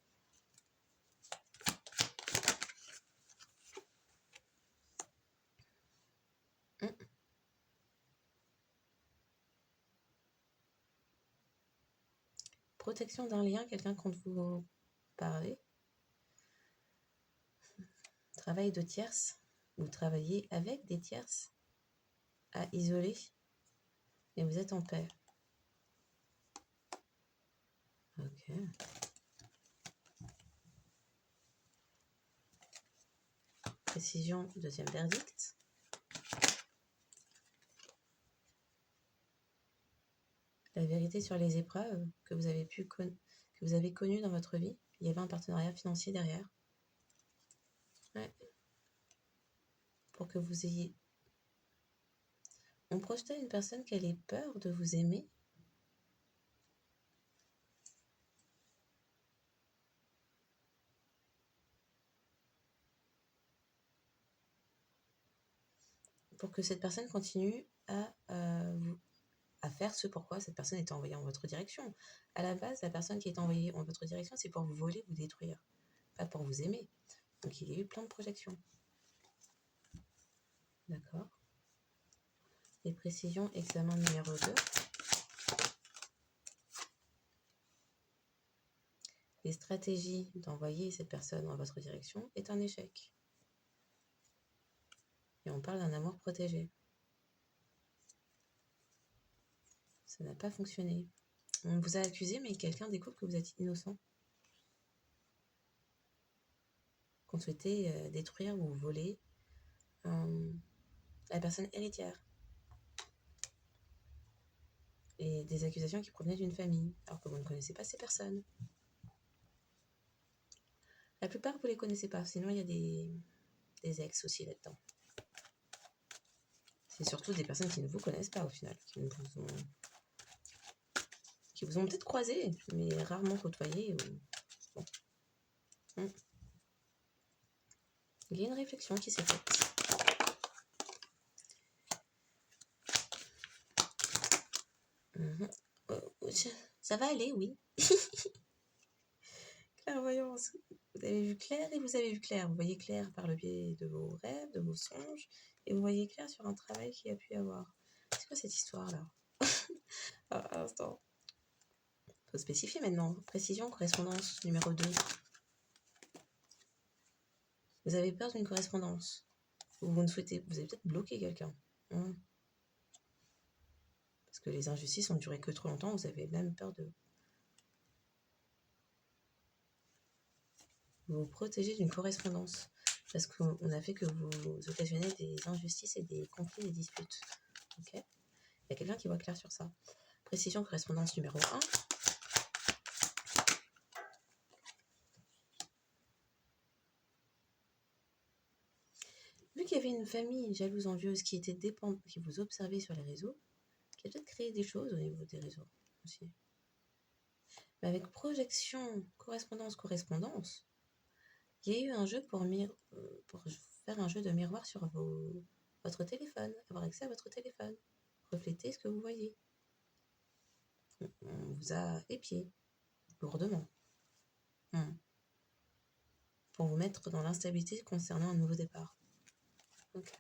Protection d'un lien, quelqu'un quand vous parlez. Travail de tierces. Vous travaillez avec des tierces à isoler. Et vous êtes en paix. Ok. Précision, deuxième verdict. La vérité sur les épreuves que vous avez que vous avez connu dans votre vie. Il y avait un partenariat financier derrière. Ouais. Pour que vous ayez... On projetait une personne qui ait peur de vous aimer. Pour que cette personne continue à faire ce pourquoi cette personne est envoyée en votre direction. À la base, la personne qui est envoyée en votre direction, c'est pour vous voler, vous détruire, pas pour vous aimer. Donc il y a eu plein de projections. D'accord. Les précisions, examen numéro 2. Les stratégies d'envoyer cette personne dans votre direction est un échec. Et on parle d'un amour protégé. Ça n'a pas fonctionné. On vous a accusé, mais quelqu'un découvre que vous êtes innocent. Qu'on souhaitait détruire ou voler la personne héritière. Et des accusations qui provenaient d'une famille, alors que vous ne connaissez pas ces personnes. La plupart, vous ne les connaissez pas, sinon il y a des ex aussi là-dedans. C'est surtout des personnes qui ne vous connaissent pas au final, qui vous ont peut-être croisé, mais rarement côtoyé. Bon. Il y a une réflexion qui s'est faite. Ça va aller, oui. Clairvoyance. Vous avez vu clair et vous avez vu clair. Vous voyez clair par le biais de vos rêves, de vos songes, et vous voyez clair sur un travail qu'il y a pu avoir. C'est quoi cette histoire-là? À l'instant. Faut spécifier maintenant. Précision, correspondance numéro 2. Vous avez peur d'une correspondance. Ou vous avez peut-être bloqué quelqu'un. Parce que les injustices ont duré que trop longtemps, vous avez même peur de vous protéger d'une correspondance. Parce qu'on a fait que vous occasionnez des injustices et des conflits, des disputes. Ok ? Il y a quelqu'un qui voit clair sur ça. Précision, correspondance numéro 1. Vu qu'il y avait une famille jalouse, envieuse qui était dépendante, qui vous observait sur les réseaux, qui a peut-être créé des choses au niveau des réseaux aussi. Mais avec projection, correspondance, il y a eu un jeu pour faire un jeu de miroir sur votre téléphone, avoir accès à votre téléphone, refléter ce que vous voyez. On vous a épié, lourdement, pour vous mettre dans l'instabilité concernant un nouveau départ. Donc,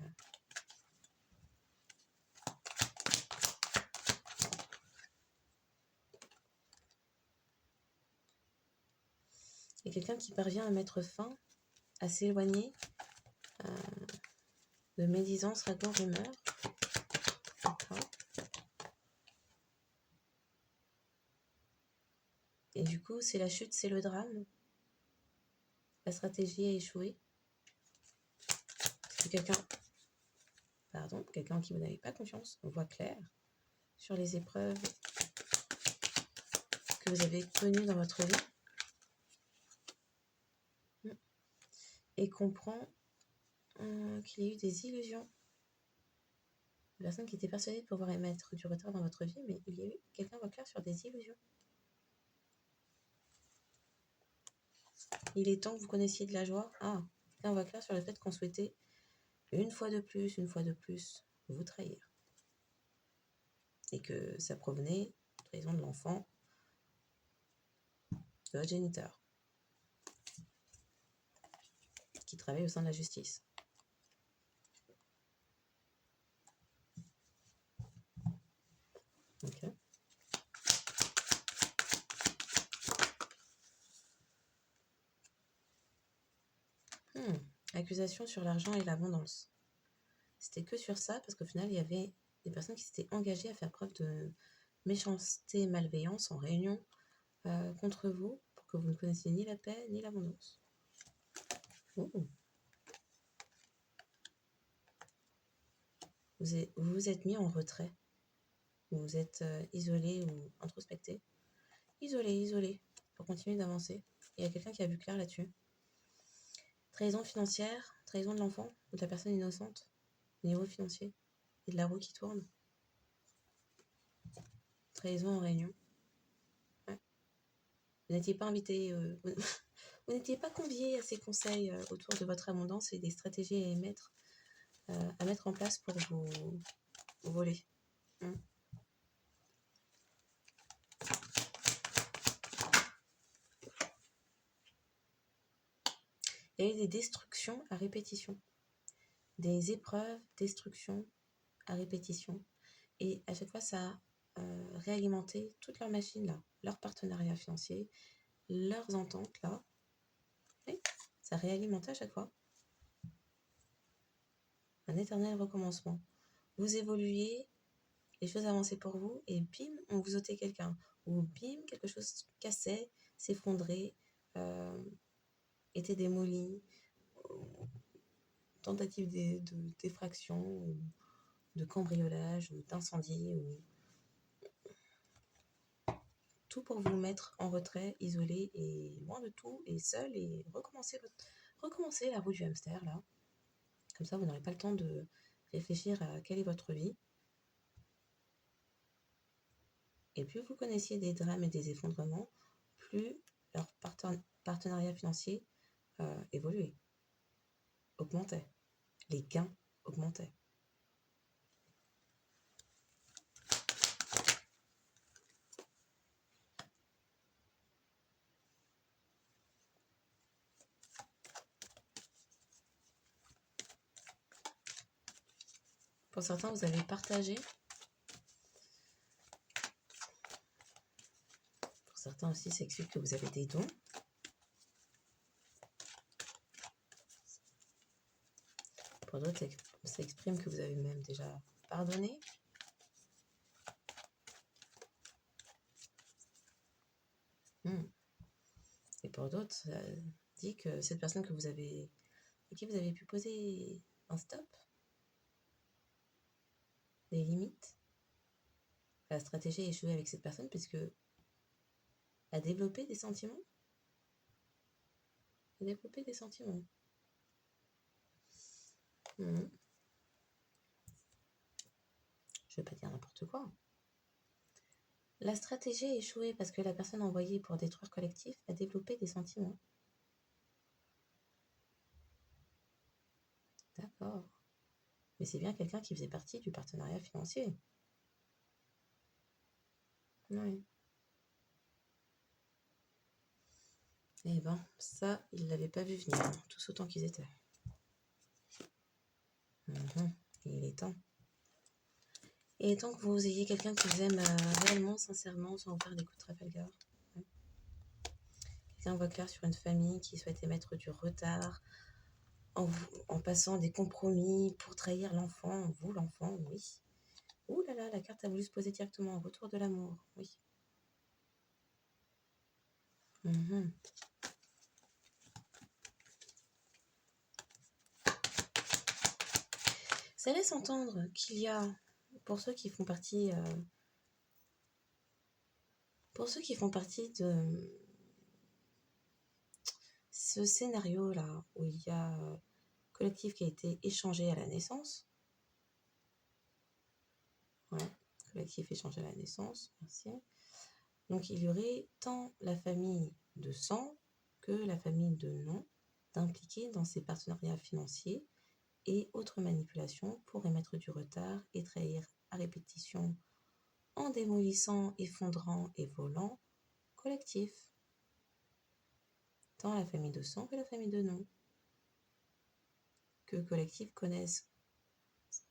il y a quelqu'un qui parvient à mettre fin, à s'éloigner de médisance, ragots, rumeurs. D'accord. Et du coup, c'est la chute, c'est le drame. La stratégie a échoué. Parce que quelqu'un en qui vous n'avez pas confiance, on voit clair sur les épreuves que vous avez connues dans votre vie. Et comprend qu'il y a eu des illusions. Une personne qui était persuadée de pouvoir émettre du retard dans votre vie, mais il y a eu quelqu'un voit clair sur des illusions. Il est temps que vous connaissiez de la joie. Quelqu'un voit clair sur le fait qu'on souhaitait une fois de plus, vous trahir. Et que ça provenait de trahison de l'enfant, de votre géniteur, qui travaille au sein de la justice. Ok. Accusation sur l'argent et l'abondance. C'était que sur ça, parce qu'au final, il y avait des personnes qui s'étaient engagées à faire preuve de méchanceté et malveillance en réunion contre vous, pour que vous ne connaissiez ni la paix ni l'abondance. Vous vous êtes mis en retrait. Vous vous êtes isolé ou introspecté. Isolé. Pour continuer d'avancer. Il y a quelqu'un qui a vu clair là-dessus. Trahison financière, trahison de l'enfant ou de la personne innocente au niveau financier et de la roue qui tourne. Trahison en réunion. Ouais. Vous n'étiez pas invité, vous n'étiez pas convié à ces conseils autour de votre abondance et des stratégies à mettre en place pour vous voler. Il y a eu des destructions à répétition. Des épreuves, destructions à répétition. Et à chaque fois, ça a réalimenté toute leur machine là, leur partenariat financier, leurs ententes là. Oui, ça réalimentait à chaque fois. Un éternel recommencement. Vous évoluiez, les choses avançaient pour vous, et bim, on vous ôtait quelqu'un. Ou bim, quelque chose cassait, s'effondrait, était démoli, tentative de d'effraction, ou de cambriolage, ou d'incendie, ou tout pour vous mettre en retrait, isolé et loin de tout, et seul, et recommencer la roue du hamster là. Comme ça, vous n'aurez pas le temps de réfléchir à quelle est votre vie. Et plus vous connaissiez des drames et des effondrements, plus leur partenariat financier évoluait, augmentait. Les gains augmentaient. Pour certains, vous avez partagé. Pour certains aussi, ça explique que vous avez des dons. Pour d'autres, ça exprime que vous avez même déjà pardonné. Et pour d'autres, ça dit que cette personne à qui vous avez pu poser un stop, des limites, la stratégie a échoué avec cette personne puisque a développé des sentiments. Je ne vais pas dire n'importe quoi. La stratégie a échoué parce que la personne envoyée pour détruire collectif a développé des sentiments. D'accord. Mais c'est bien quelqu'un qui faisait partie du partenariat financier. Oui. Eh ben, ça, ils ne l'avaient pas vu venir, tous autant qu'ils étaient. Il est temps. Et tant que vous ayez quelqu'un qui vous aime réellement, sincèrement, sans vous faire des coups de Trafalgar. Quelqu'un voit clair sur une famille qui souhaite émettre du retard en passant des compromis pour trahir l'enfant. Vous, l'enfant, oui. Ouh là là, la carte a voulu se poser directement au retour de l'amour. Oui. Ça laisse entendre qu'il y a, pour ceux qui font partie de ce scénario-là, où il y a collectif qui a été échangé à la naissance. Ouais, collectif échangé à la naissance, merci. Donc il y aurait tant la famille de sang que la famille de nom d'impliquer dans ces partenariats financiers et autres manipulations pour émettre du retard et trahir à répétition en démolissant, effondrant et volant collectif. Tant la famille de sang que la famille de nom. Que collectif connaisse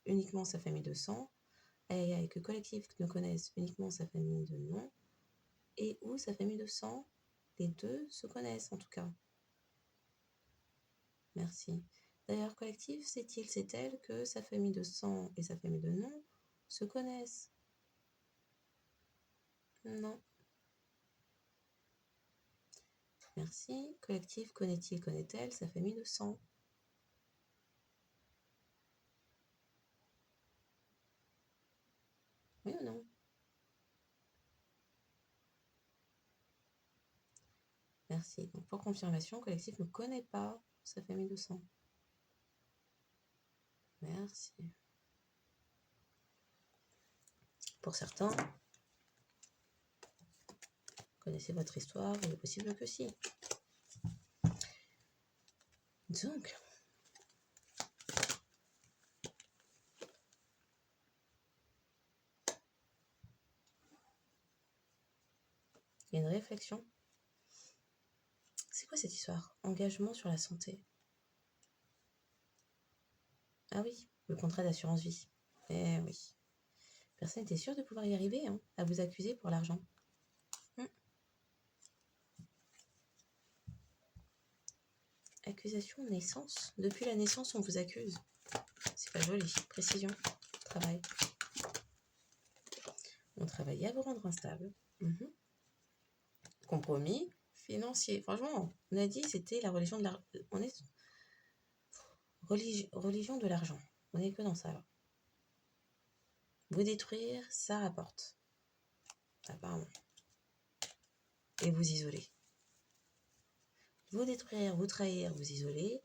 uniquement sa famille de sang et que collectif ne connaisse uniquement sa famille de nom et ou sa famille de sang, les deux se connaissent en tout cas. Merci. D'ailleurs, collectif, sait-elle que sa famille de sang et sa famille de nom se connaissent? Non. Merci. Collectif, connaît-elle sa famille de sang? Oui ou non? Merci. Donc, pour confirmation, le collectif ne connaît pas sa famille de sang. Merci. Pour certains, connaissez votre histoire, il est possible que si. Donc, il y a une réflexion. C'est quoi cette histoire? Engagement sur la santé. Ah oui, le contrat d'assurance vie. Eh oui. Personne n'était sûr de pouvoir y arriver, hein, à vous accuser pour l'argent. Accusation de naissance. Depuis la naissance, on vous accuse. C'est pas joli. Précision. Travail. On travaillait à vous rendre instable. Compromis financier. Franchement, on a dit c'était la religion de l'argent. On est religion de l'argent. On est que dans ça là. Vous détruire, ça rapporte. Apparemment. Et vous isoler. Vous détruire, vous trahir, vous isoler,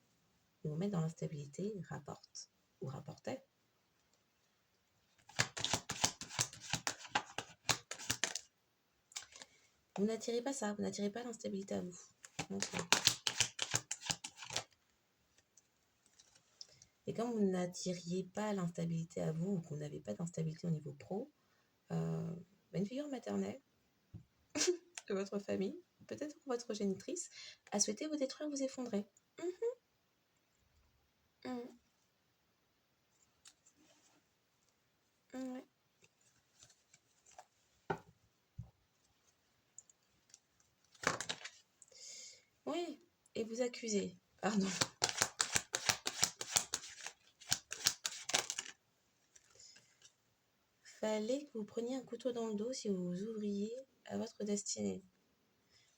et vous mettre dans l'instabilité, rapporte. Ou rapportait. Vous n'attirez pas ça, vous n'attirez pas l'instabilité à vous. Okay. Et comme vous n'attiriez pas l'instabilité à vous, ou que vous n'avez pas d'instabilité au niveau pro, une figure maternelle de votre famille, peut-être votre génitrice, a souhaité vous détruire, vous effondrer. Ouais. Oui, et vous accuser. Pardon. Fallait que vous preniez un couteau dans le dos si vous vous ouvriez à votre destinée.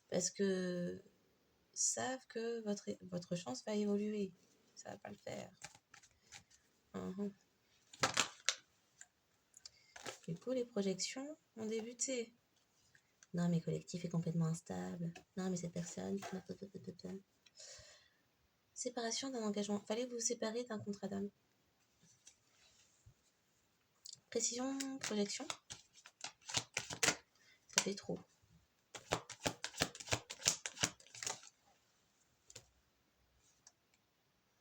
Parce que savent que votre chance va évoluer. Ça va pas le faire. Du coup, les projections ont débuté. Non, mais collectif est complètement instable. Non, mais cette personne... Séparation d'un engagement. Fallait vous séparer d'un contrat d'âme. Précision, projection. Ça fait trop.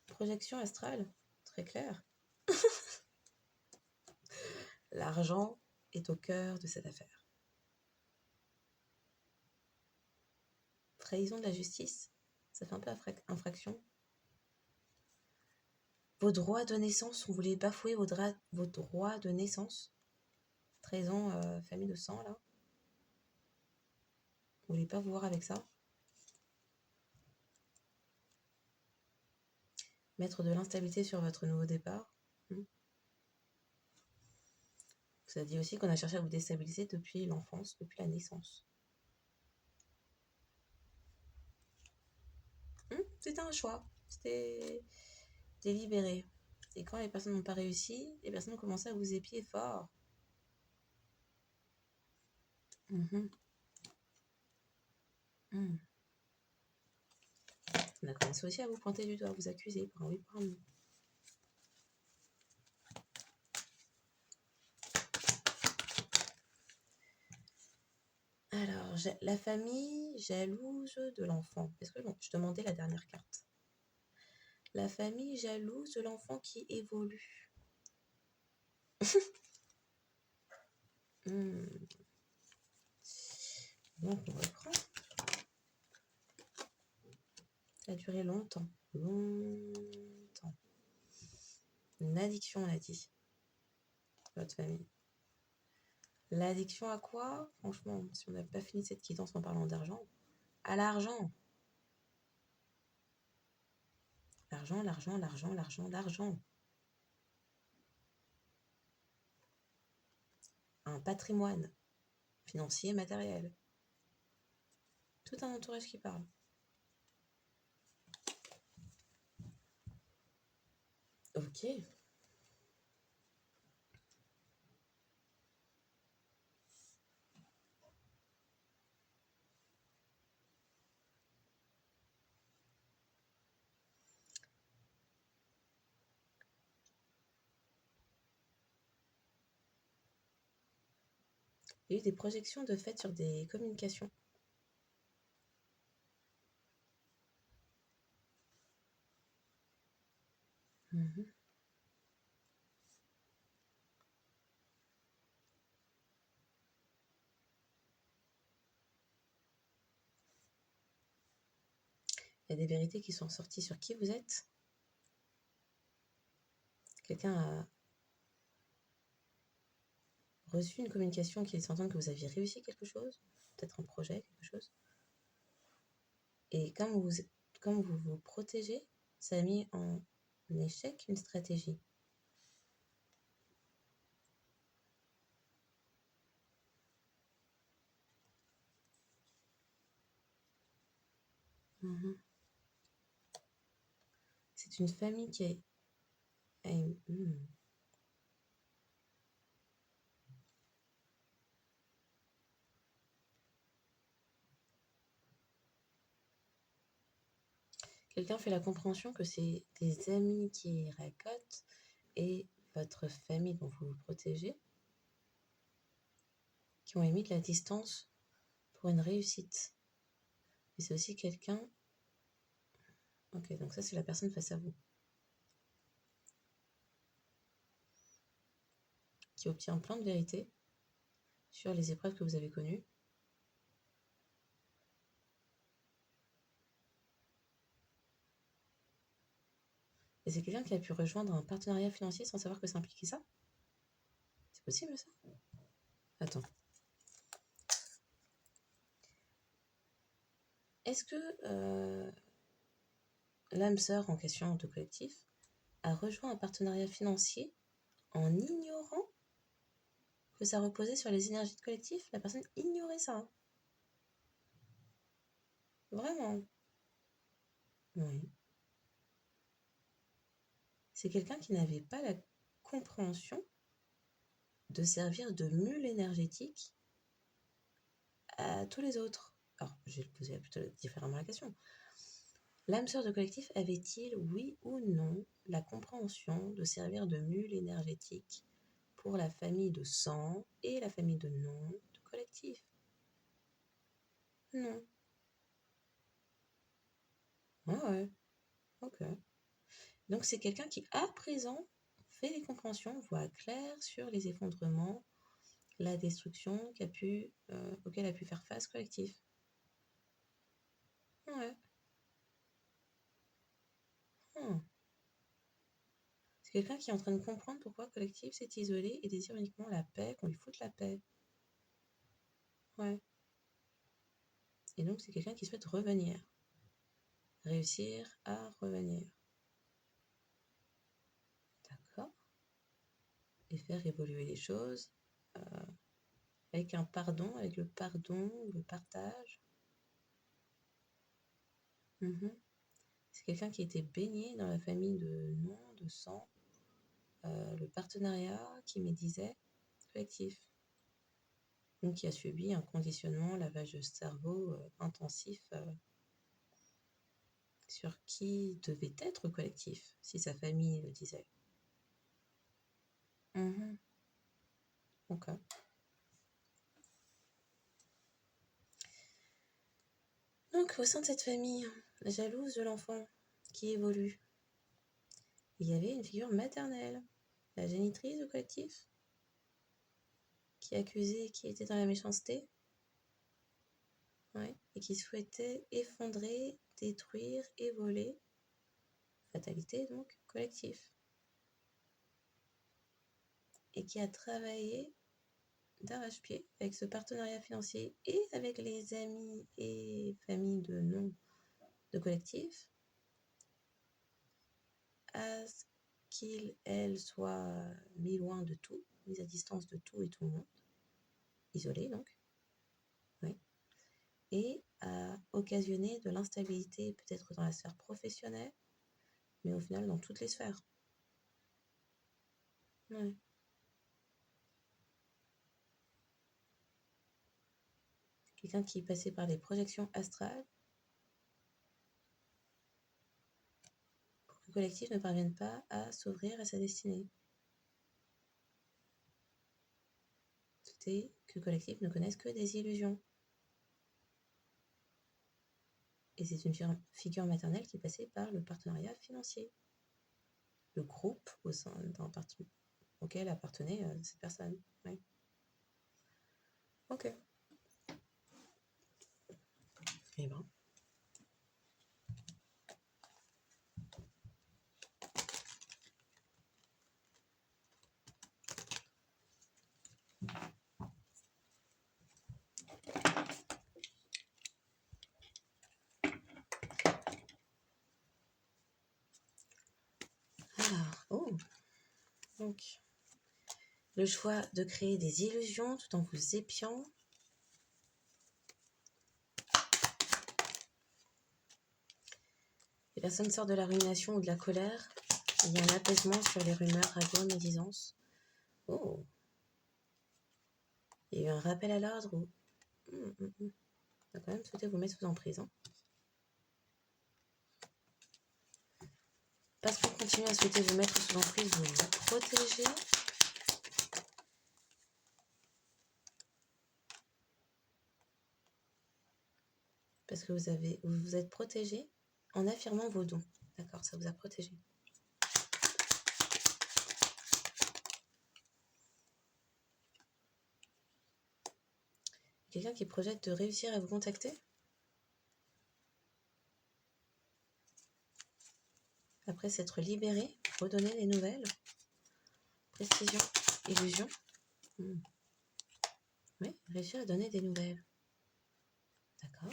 Projection astrale. Très clair. L'argent est au cœur de cette affaire. Trahison de la justice. Ça fait un peu infraction. Vos droits de naissance, vous voulez bafouer vos droits de naissance. Trahison, famille de sang, là. Vous voulez pas vous voir avec ça. Mettre de l'instabilité sur votre nouveau départ. Ça dit aussi qu'on a cherché à vous déstabiliser depuis l'enfance, depuis la naissance. C'était un choix. C'était délibéré. Et quand les personnes n'ont pas réussi, les personnes ont commencé à vous épier fort. On a commencé aussi à vous pointer du doigt, à vous accuser pour un oui, pour un non. Alors, la famille jalouse de l'enfant. Est-ce que je demandais la dernière carte? La famille jalouse de l'enfant qui évolue. Donc, on reprend. Ça a duré longtemps. Longtemps. Une addiction, on a dit. Votre famille. L'addiction à quoi? Franchement, si on n'a pas fini cette quittance en parlant d'argent, à l'argent. L'argent, l'argent, l'argent, l'argent, l'argent. Un patrimoine financier, matériel. Tout un entourage qui parle. Ok. Il y a eu des projections de fait sur des communications. Mhm. Il y a des vérités qui sont sorties sur qui vous êtes. Quelqu'un a reçu une communication qui laisse entendre que vous aviez réussi quelque chose, peut-être un projet, quelque chose. Et comme vous vous protégez, ça a mis en échec une stratégie. Mhm. C'est une famille qui a Quelqu'un fait la compréhension que c'est des amis qui racotent et votre famille dont vous vous protégez qui ont émis de la distance pour une réussite. Mais c'est aussi quelqu'un... Ok, donc ça c'est la personne face à vous qui obtient plein de vérités sur les épreuves que vous avez connues. Et c'est quelqu'un qui a pu rejoindre un partenariat financier sans savoir que ça impliquait ça. C'est possible ça? Attends. Est-ce que l'âme sœur en question de collectif a rejoint un partenariat financier en ignorant que ça reposait sur les énergies de collectif? La personne ignorait ça. Vraiment. Oui. C'est quelqu'un qui n'avait pas la compréhension de servir de mule énergétique à tous les autres. Alors, je vais poser plutôt différemment la question. L'âme sœur de collectif avait-il, oui ou non, la compréhension de servir de mule énergétique pour la famille de sang et la famille de nom de collectif? Non. Ah ouais, ok. Donc c'est quelqu'un qui, à présent, fait des compréhensions, voit clair sur les effondrements, la destruction auquel a pu faire face collectif. Ouais. Hmm. C'est quelqu'un qui est en train de comprendre pourquoi collectif s'est isolé et désire uniquement la paix, qu'on lui foute la paix. Ouais. Et donc c'est quelqu'un qui souhaite revenir. Réussir à revenir. D'accord. Et faire évoluer les choses avec un pardon, avec le pardon, le partage. Mhm. C'est quelqu'un qui était baigné dans la famille de nom, de sang, le partenariat qui médisait collectif. Donc qui a subi un conditionnement, lavage de cerveau intensif sur qui devait être collectif, si sa famille le disait. Mhm. Ok. Donc au sein de cette famille, jalouse de l'enfant qui évolue, il y avait une figure maternelle, la génitrice du collectif, qui accusait qui était dans la méchanceté, ouais, et qui souhaitait effondrer, détruire et voler, fatalité donc, collectif. Et qui a travaillé d'arrache-pied avec ce partenariat financier et avec les amis et familles de nom de collectif à ce qu'il, elle, soit mis loin de tout, mis à distance de tout et tout le monde, isolé donc, oui, et à occasionner de l'instabilité peut-être dans la sphère professionnelle, mais au final dans toutes les sphères. Ouais. Quelqu'un qui est passé par les projections astrales pour que le collectif ne parvienne pas à s'ouvrir à sa destinée. C'était que collectifs ne connaissent que des illusions. Et c'est une figure maternelle qui passait par le partenariat financier. Le groupe au sein d'un parti auquel appartenait cette personne. Ouais. Ok. Eh ben. Alors, oh. Donc, le choix de créer des illusions tout en vous épiant. Les personnes sortent de la rumination ou de la colère. Il y a un apaisement sur les rumeurs, ragots, médisances. Oh. Il y a eu un rappel à l'ordre ou... On va quand même souhaiter vous mettre sous emprise. Hein. Parce qu'on continue à souhaiter vous mettre sous emprise, vous vous protégez. Parce que vous vous êtes protégé en affirmant vos dons. D'accord, ça vous a protégé. Quelqu'un qui projette de réussir à vous contacter? Après s'être libéré, redonner des nouvelles. Précision, illusion. Oui, réussir à donner des nouvelles. D'accord.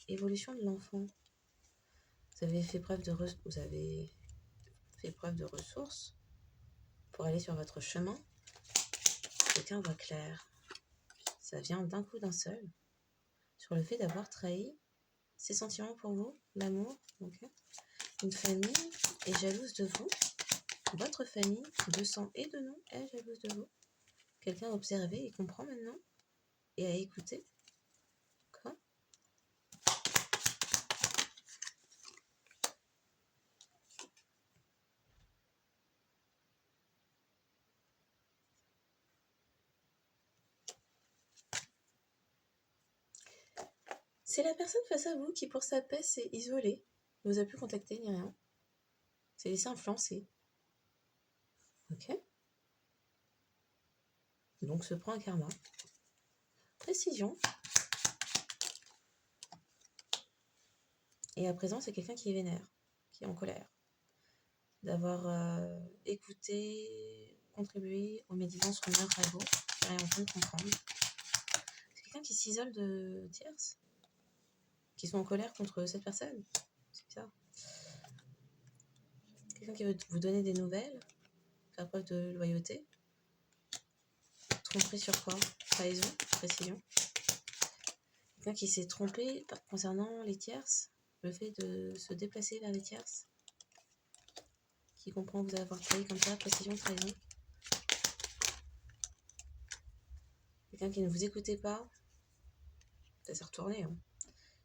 Évolution de l'enfant. Vous avez fait preuve de ressources pour aller sur votre chemin. Quelqu'un voit clair. Ça vient d'un coup d'un seul. Sur le fait d'avoir trahi ses sentiments pour vous, l'amour. Okay. Une famille est jalouse de vous. Votre famille, de sang et de nom, est jalouse de vous. Quelqu'un a observé et comprend maintenant et a écouté. Quoi? C'est la personne face à vous qui, pour sa paix, s'est isolée, ne vous a plus contacté ni rien. S'est laissé influencer. Ok. Donc se prend un karma. Précision. Et à présent, c'est quelqu'un qui est vénère, qui est en colère. D'avoir écouté, contribué aux médisances, rumeurs, ragots, qui est en train de comprendre. C'est quelqu'un qui s'isole de tierces, qui sont en colère contre cette personne. C'est bizarre. Quelqu'un qui veut vous donner des nouvelles, faire preuve de loyauté. Tromperie sur quoi? Trahison, précision. Quelqu'un qui s'est trompé concernant les tierces, le fait de se déplacer vers les tierces, qui comprend vous avoir trahi comme ça, précision, trahison. Quelqu'un qui ne vous écoutait pas, ça s'est retourné, hein.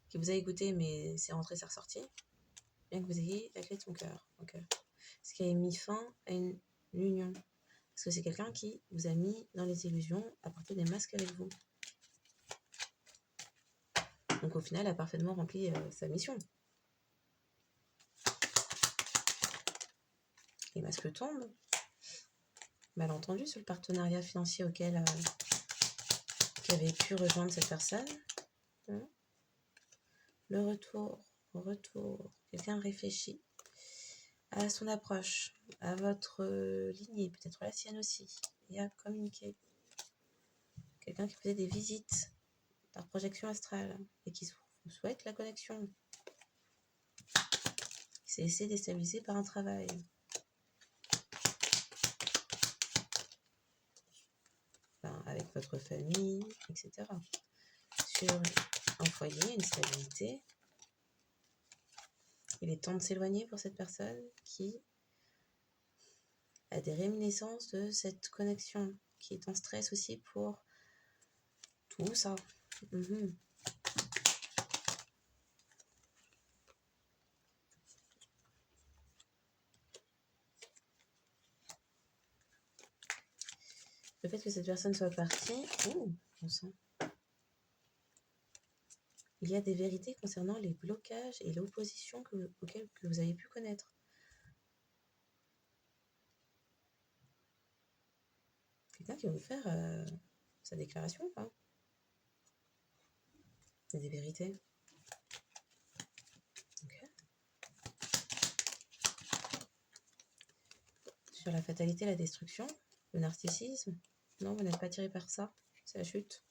Qui vous a écouté mais c'est rentré, c'est ressorti. Bien que vous ayez la clé de son cœur. Okay. Ce qui a mis fin à une union. Parce que c'est quelqu'un qui vous a mis dans les illusions, a porté des masques avec vous. Donc au final, a parfaitement rempli sa mission. Les masques tombent. Malentendu sur le partenariat financier auquel qui avait pu rejoindre cette personne. Le retour. Quelqu'un réfléchit à son approche, à votre lignée, peut-être la sienne aussi, et à communiquer. Quelqu'un qui faisait des visites par projection astrale et qui vous souhaite la connexion. Qui s'est laissé déstabiliser par un travail. Enfin, avec votre famille, etc. Sur un foyer, une stabilité. Il est temps de s'éloigner pour cette personne qui a des réminiscences de cette connexion, qui est en stress aussi pour tout ça. fait que cette personne soit partie, on sent. Il y a des vérités concernant les blocages et l'opposition auxquelles vous avez pu connaître. Quelqu'un qui va vous faire sa déclaration, quoi. Il y a des vérités. Okay. Sur la fatalité, la destruction, le narcissisme. Non, vous n'êtes pas tiré par ça. C'est la chute.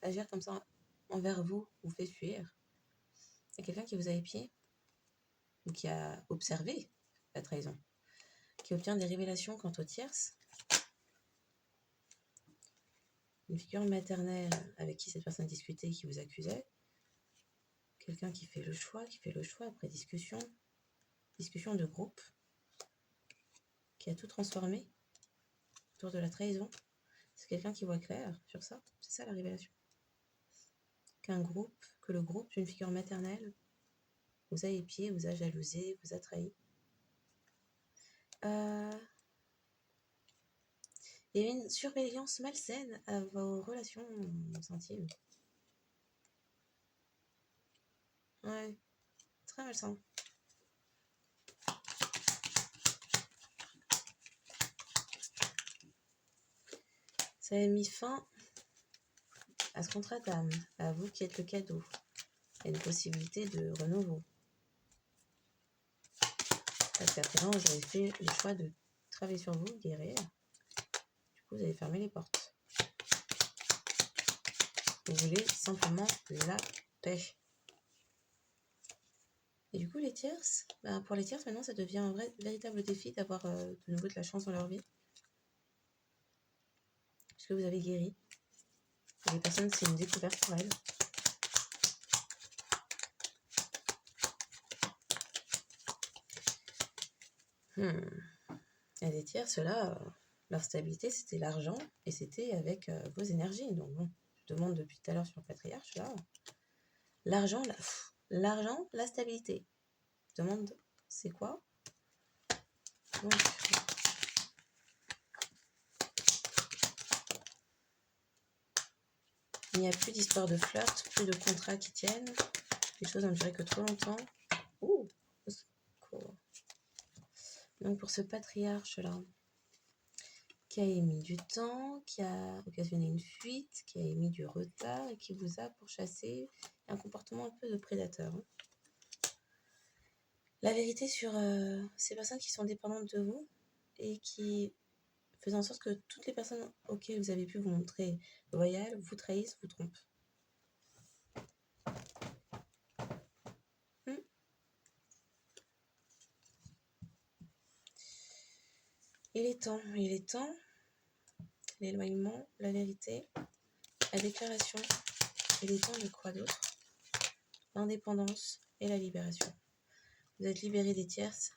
Agir comme ça envers vous fait fuir. Il y a quelqu'un qui vous a épié ou qui a observé la trahison, qui obtient des révélations quant aux tierces. Une figure maternelle avec qui cette personne discutait, qui vous accusait. Quelqu'un qui fait le choix après discussion de groupe, qui a tout transformé autour de la trahison. C'est quelqu'un qui voit clair sur ça. C'est ça la révélation. Que le groupe d'une figure maternelle vous a épié, vous a jalousé, vous a trahi. Il y a une surveillance malsaine à vos relations intimes. Ouais, très malsain. Ça a mis fin à ce contrat d'âme, à vous qui êtes le cadeau. Il y a une possibilité de renouveau. Parce qu'à présent, vous avez fait le choix de travailler sur vous, guérir. Du coup, vous avez fermé les portes. Vous voulez simplement la paix. Et du coup, les tierces, pour les tierces, maintenant, ça devient un véritable défi d'avoir de nouveau de la chance dans leur vie. Parce que vous avez guéri. Et les personnes, c'est une découverte pour elles. Il y a des tierces, là, leur stabilité, c'était l'argent et c'était avec vos énergies. Donc bon, je demande depuis tout à l'heure sur le patriarche, là, l'argent, la stabilité. Je demande, c'est quoi? Donc, il n'y a plus d'histoire de flirt, plus de contrats qui tiennent. Les choses n'ont duré que trop longtemps. Ouh, au secours. Donc pour ce patriarche-là, qui a émis du temps, qui a occasionné une fuite, qui a émis du retard et qui vous a pourchassé, un comportement un peu de prédateur. La vérité sur ces personnes qui sont dépendantes de vous et qui faisant en sorte que toutes les personnes auxquelles vous avez pu vous montrer loyales vous trahissent, vous trompent. Il est temps, l'éloignement, la vérité, la déclaration. Il est temps de quoi d'autre? L'indépendance et la libération. Vous êtes libéré des tierces,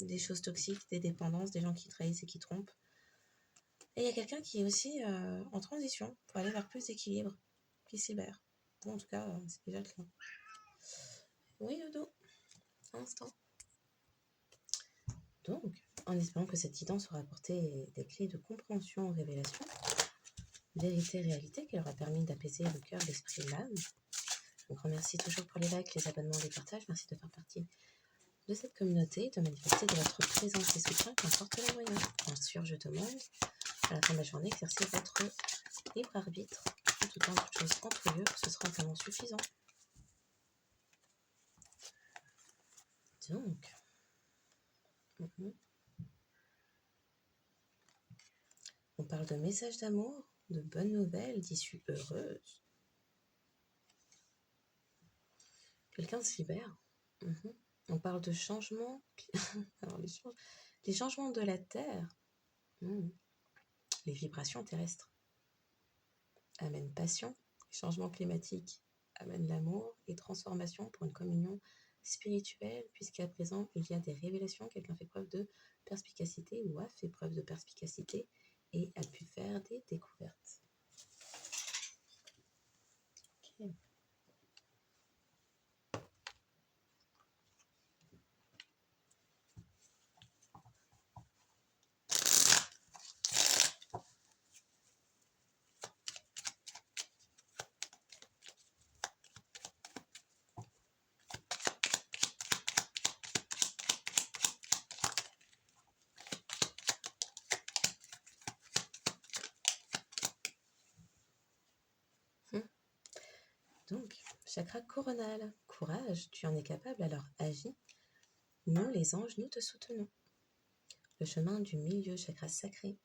des choses toxiques, des dépendances, des gens qui trahissent et qui trompent. Et il y a quelqu'un qui est aussi en transition pour aller vers plus d'équilibre, qui se libère. Bon, en tout cas, c'est déjà le cas. Oui, Dodo, un instant. Donc, en espérant que cette guidance aura apporté des clés de compréhension, révélation, vérité, réalité, qui leur a permis d'apaiser le cœur, l'esprit et l'âme. Donc, remercie toujours pour les likes, les abonnements, les partages. Merci de faire partie de cette communauté, de manifester de votre présence et soutien, qu'importe les moyens. Bien sûr, je demande à la fin de la journée exercer votre libre arbitre, tout en toutes choses entre eux, ce sera vraiment suffisant. Donc, on parle de messages d'amour, de bonnes nouvelles, d'issues heureuses. Quelqu'un se libère. On parle de changements. Alors, les changements de la Terre. Les vibrations terrestres amènent passion. Les changements climatiques amènent l'amour et transformation pour une communion spirituelle, puisqu'à présent, il y a des révélations. Quelqu'un fait preuve de perspicacité ou a fait preuve de perspicacité et a pu faire des découvertes. Ok. Donc, chakra coronal, courage, tu en es capable, alors agis. Nous, les anges, nous te soutenons. Le chemin du milieu, chakra sacré.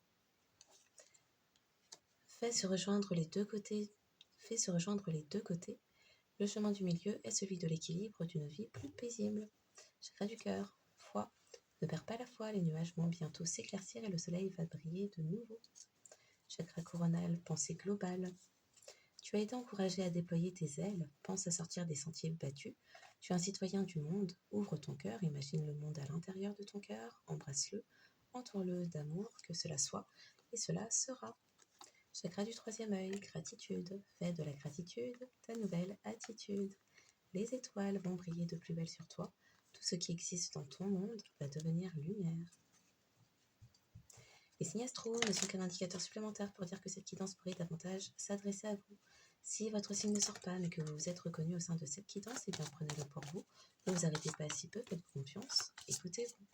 Fais se rejoindre les deux côtés. Le chemin du milieu est celui de l'équilibre d'une vie plus paisible. Chakra du cœur, foi. Ne perds pas la foi, les nuages vont bientôt s'éclaircir et le soleil va briller de nouveau. Chakra coronal, pensée globale. Tu as été encouragé à déployer tes ailes, pense à sortir des sentiers battus. Tu es un citoyen du monde, ouvre ton cœur, imagine le monde à l'intérieur de ton cœur, embrasse-le, entoure-le d'amour, que cela soit, et cela sera. Chakra du troisième œil, gratitude. Fais de la gratitude ta nouvelle attitude. Les étoiles vont briller de plus belle sur toi. Tout ce qui existe dans ton monde va devenir lumière. Les signes astro ne sont qu'un indicateur supplémentaire pour dire que cette guidance pourrait davantage s'adresser à vous. Si votre signe ne sort pas, mais que vous vous êtes reconnu au sein de cette guidance, eh bien prenez-le pour vous. Ne vous arrêtez pas si peu, faites-vous confiance, écoutez-vous.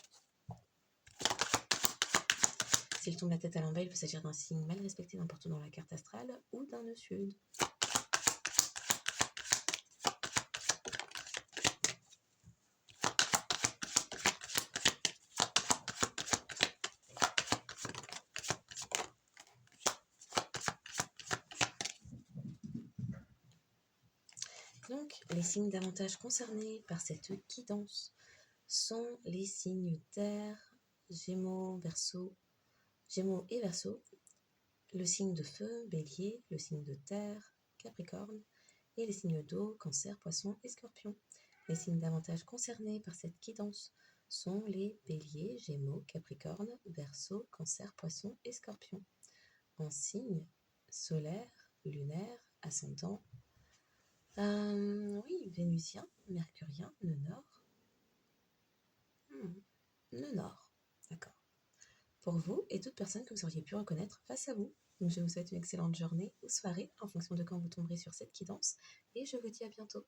S'il tombe la tête à l'envers, il peut s'agir d'un signe mal respecté n'importe où dans la carte astrale ou d'un nœud sud. Donc, les signes davantage concernés par cette guidance sont les signes terre, Gémeaux et Verseau, le signe de feu, Bélier, le signe de terre, Capricorne, et les signes d'eau, Cancer, Poisson et Scorpion. Les signes davantage concernés par cette guidance sont les Béliers, Gémeaux, Capricorne, Verseau, Cancer, Poisson et Scorpion. En signe solaire, lunaire, ascendant, vénusien, mercurien, nœud nord. Nœud nord, d'accord. Pour vous et toute personne que vous auriez pu reconnaître face à vous. Donc je vous souhaite une excellente journée ou soirée en fonction de quand vous tomberez sur cette guidance et je vous dis à bientôt.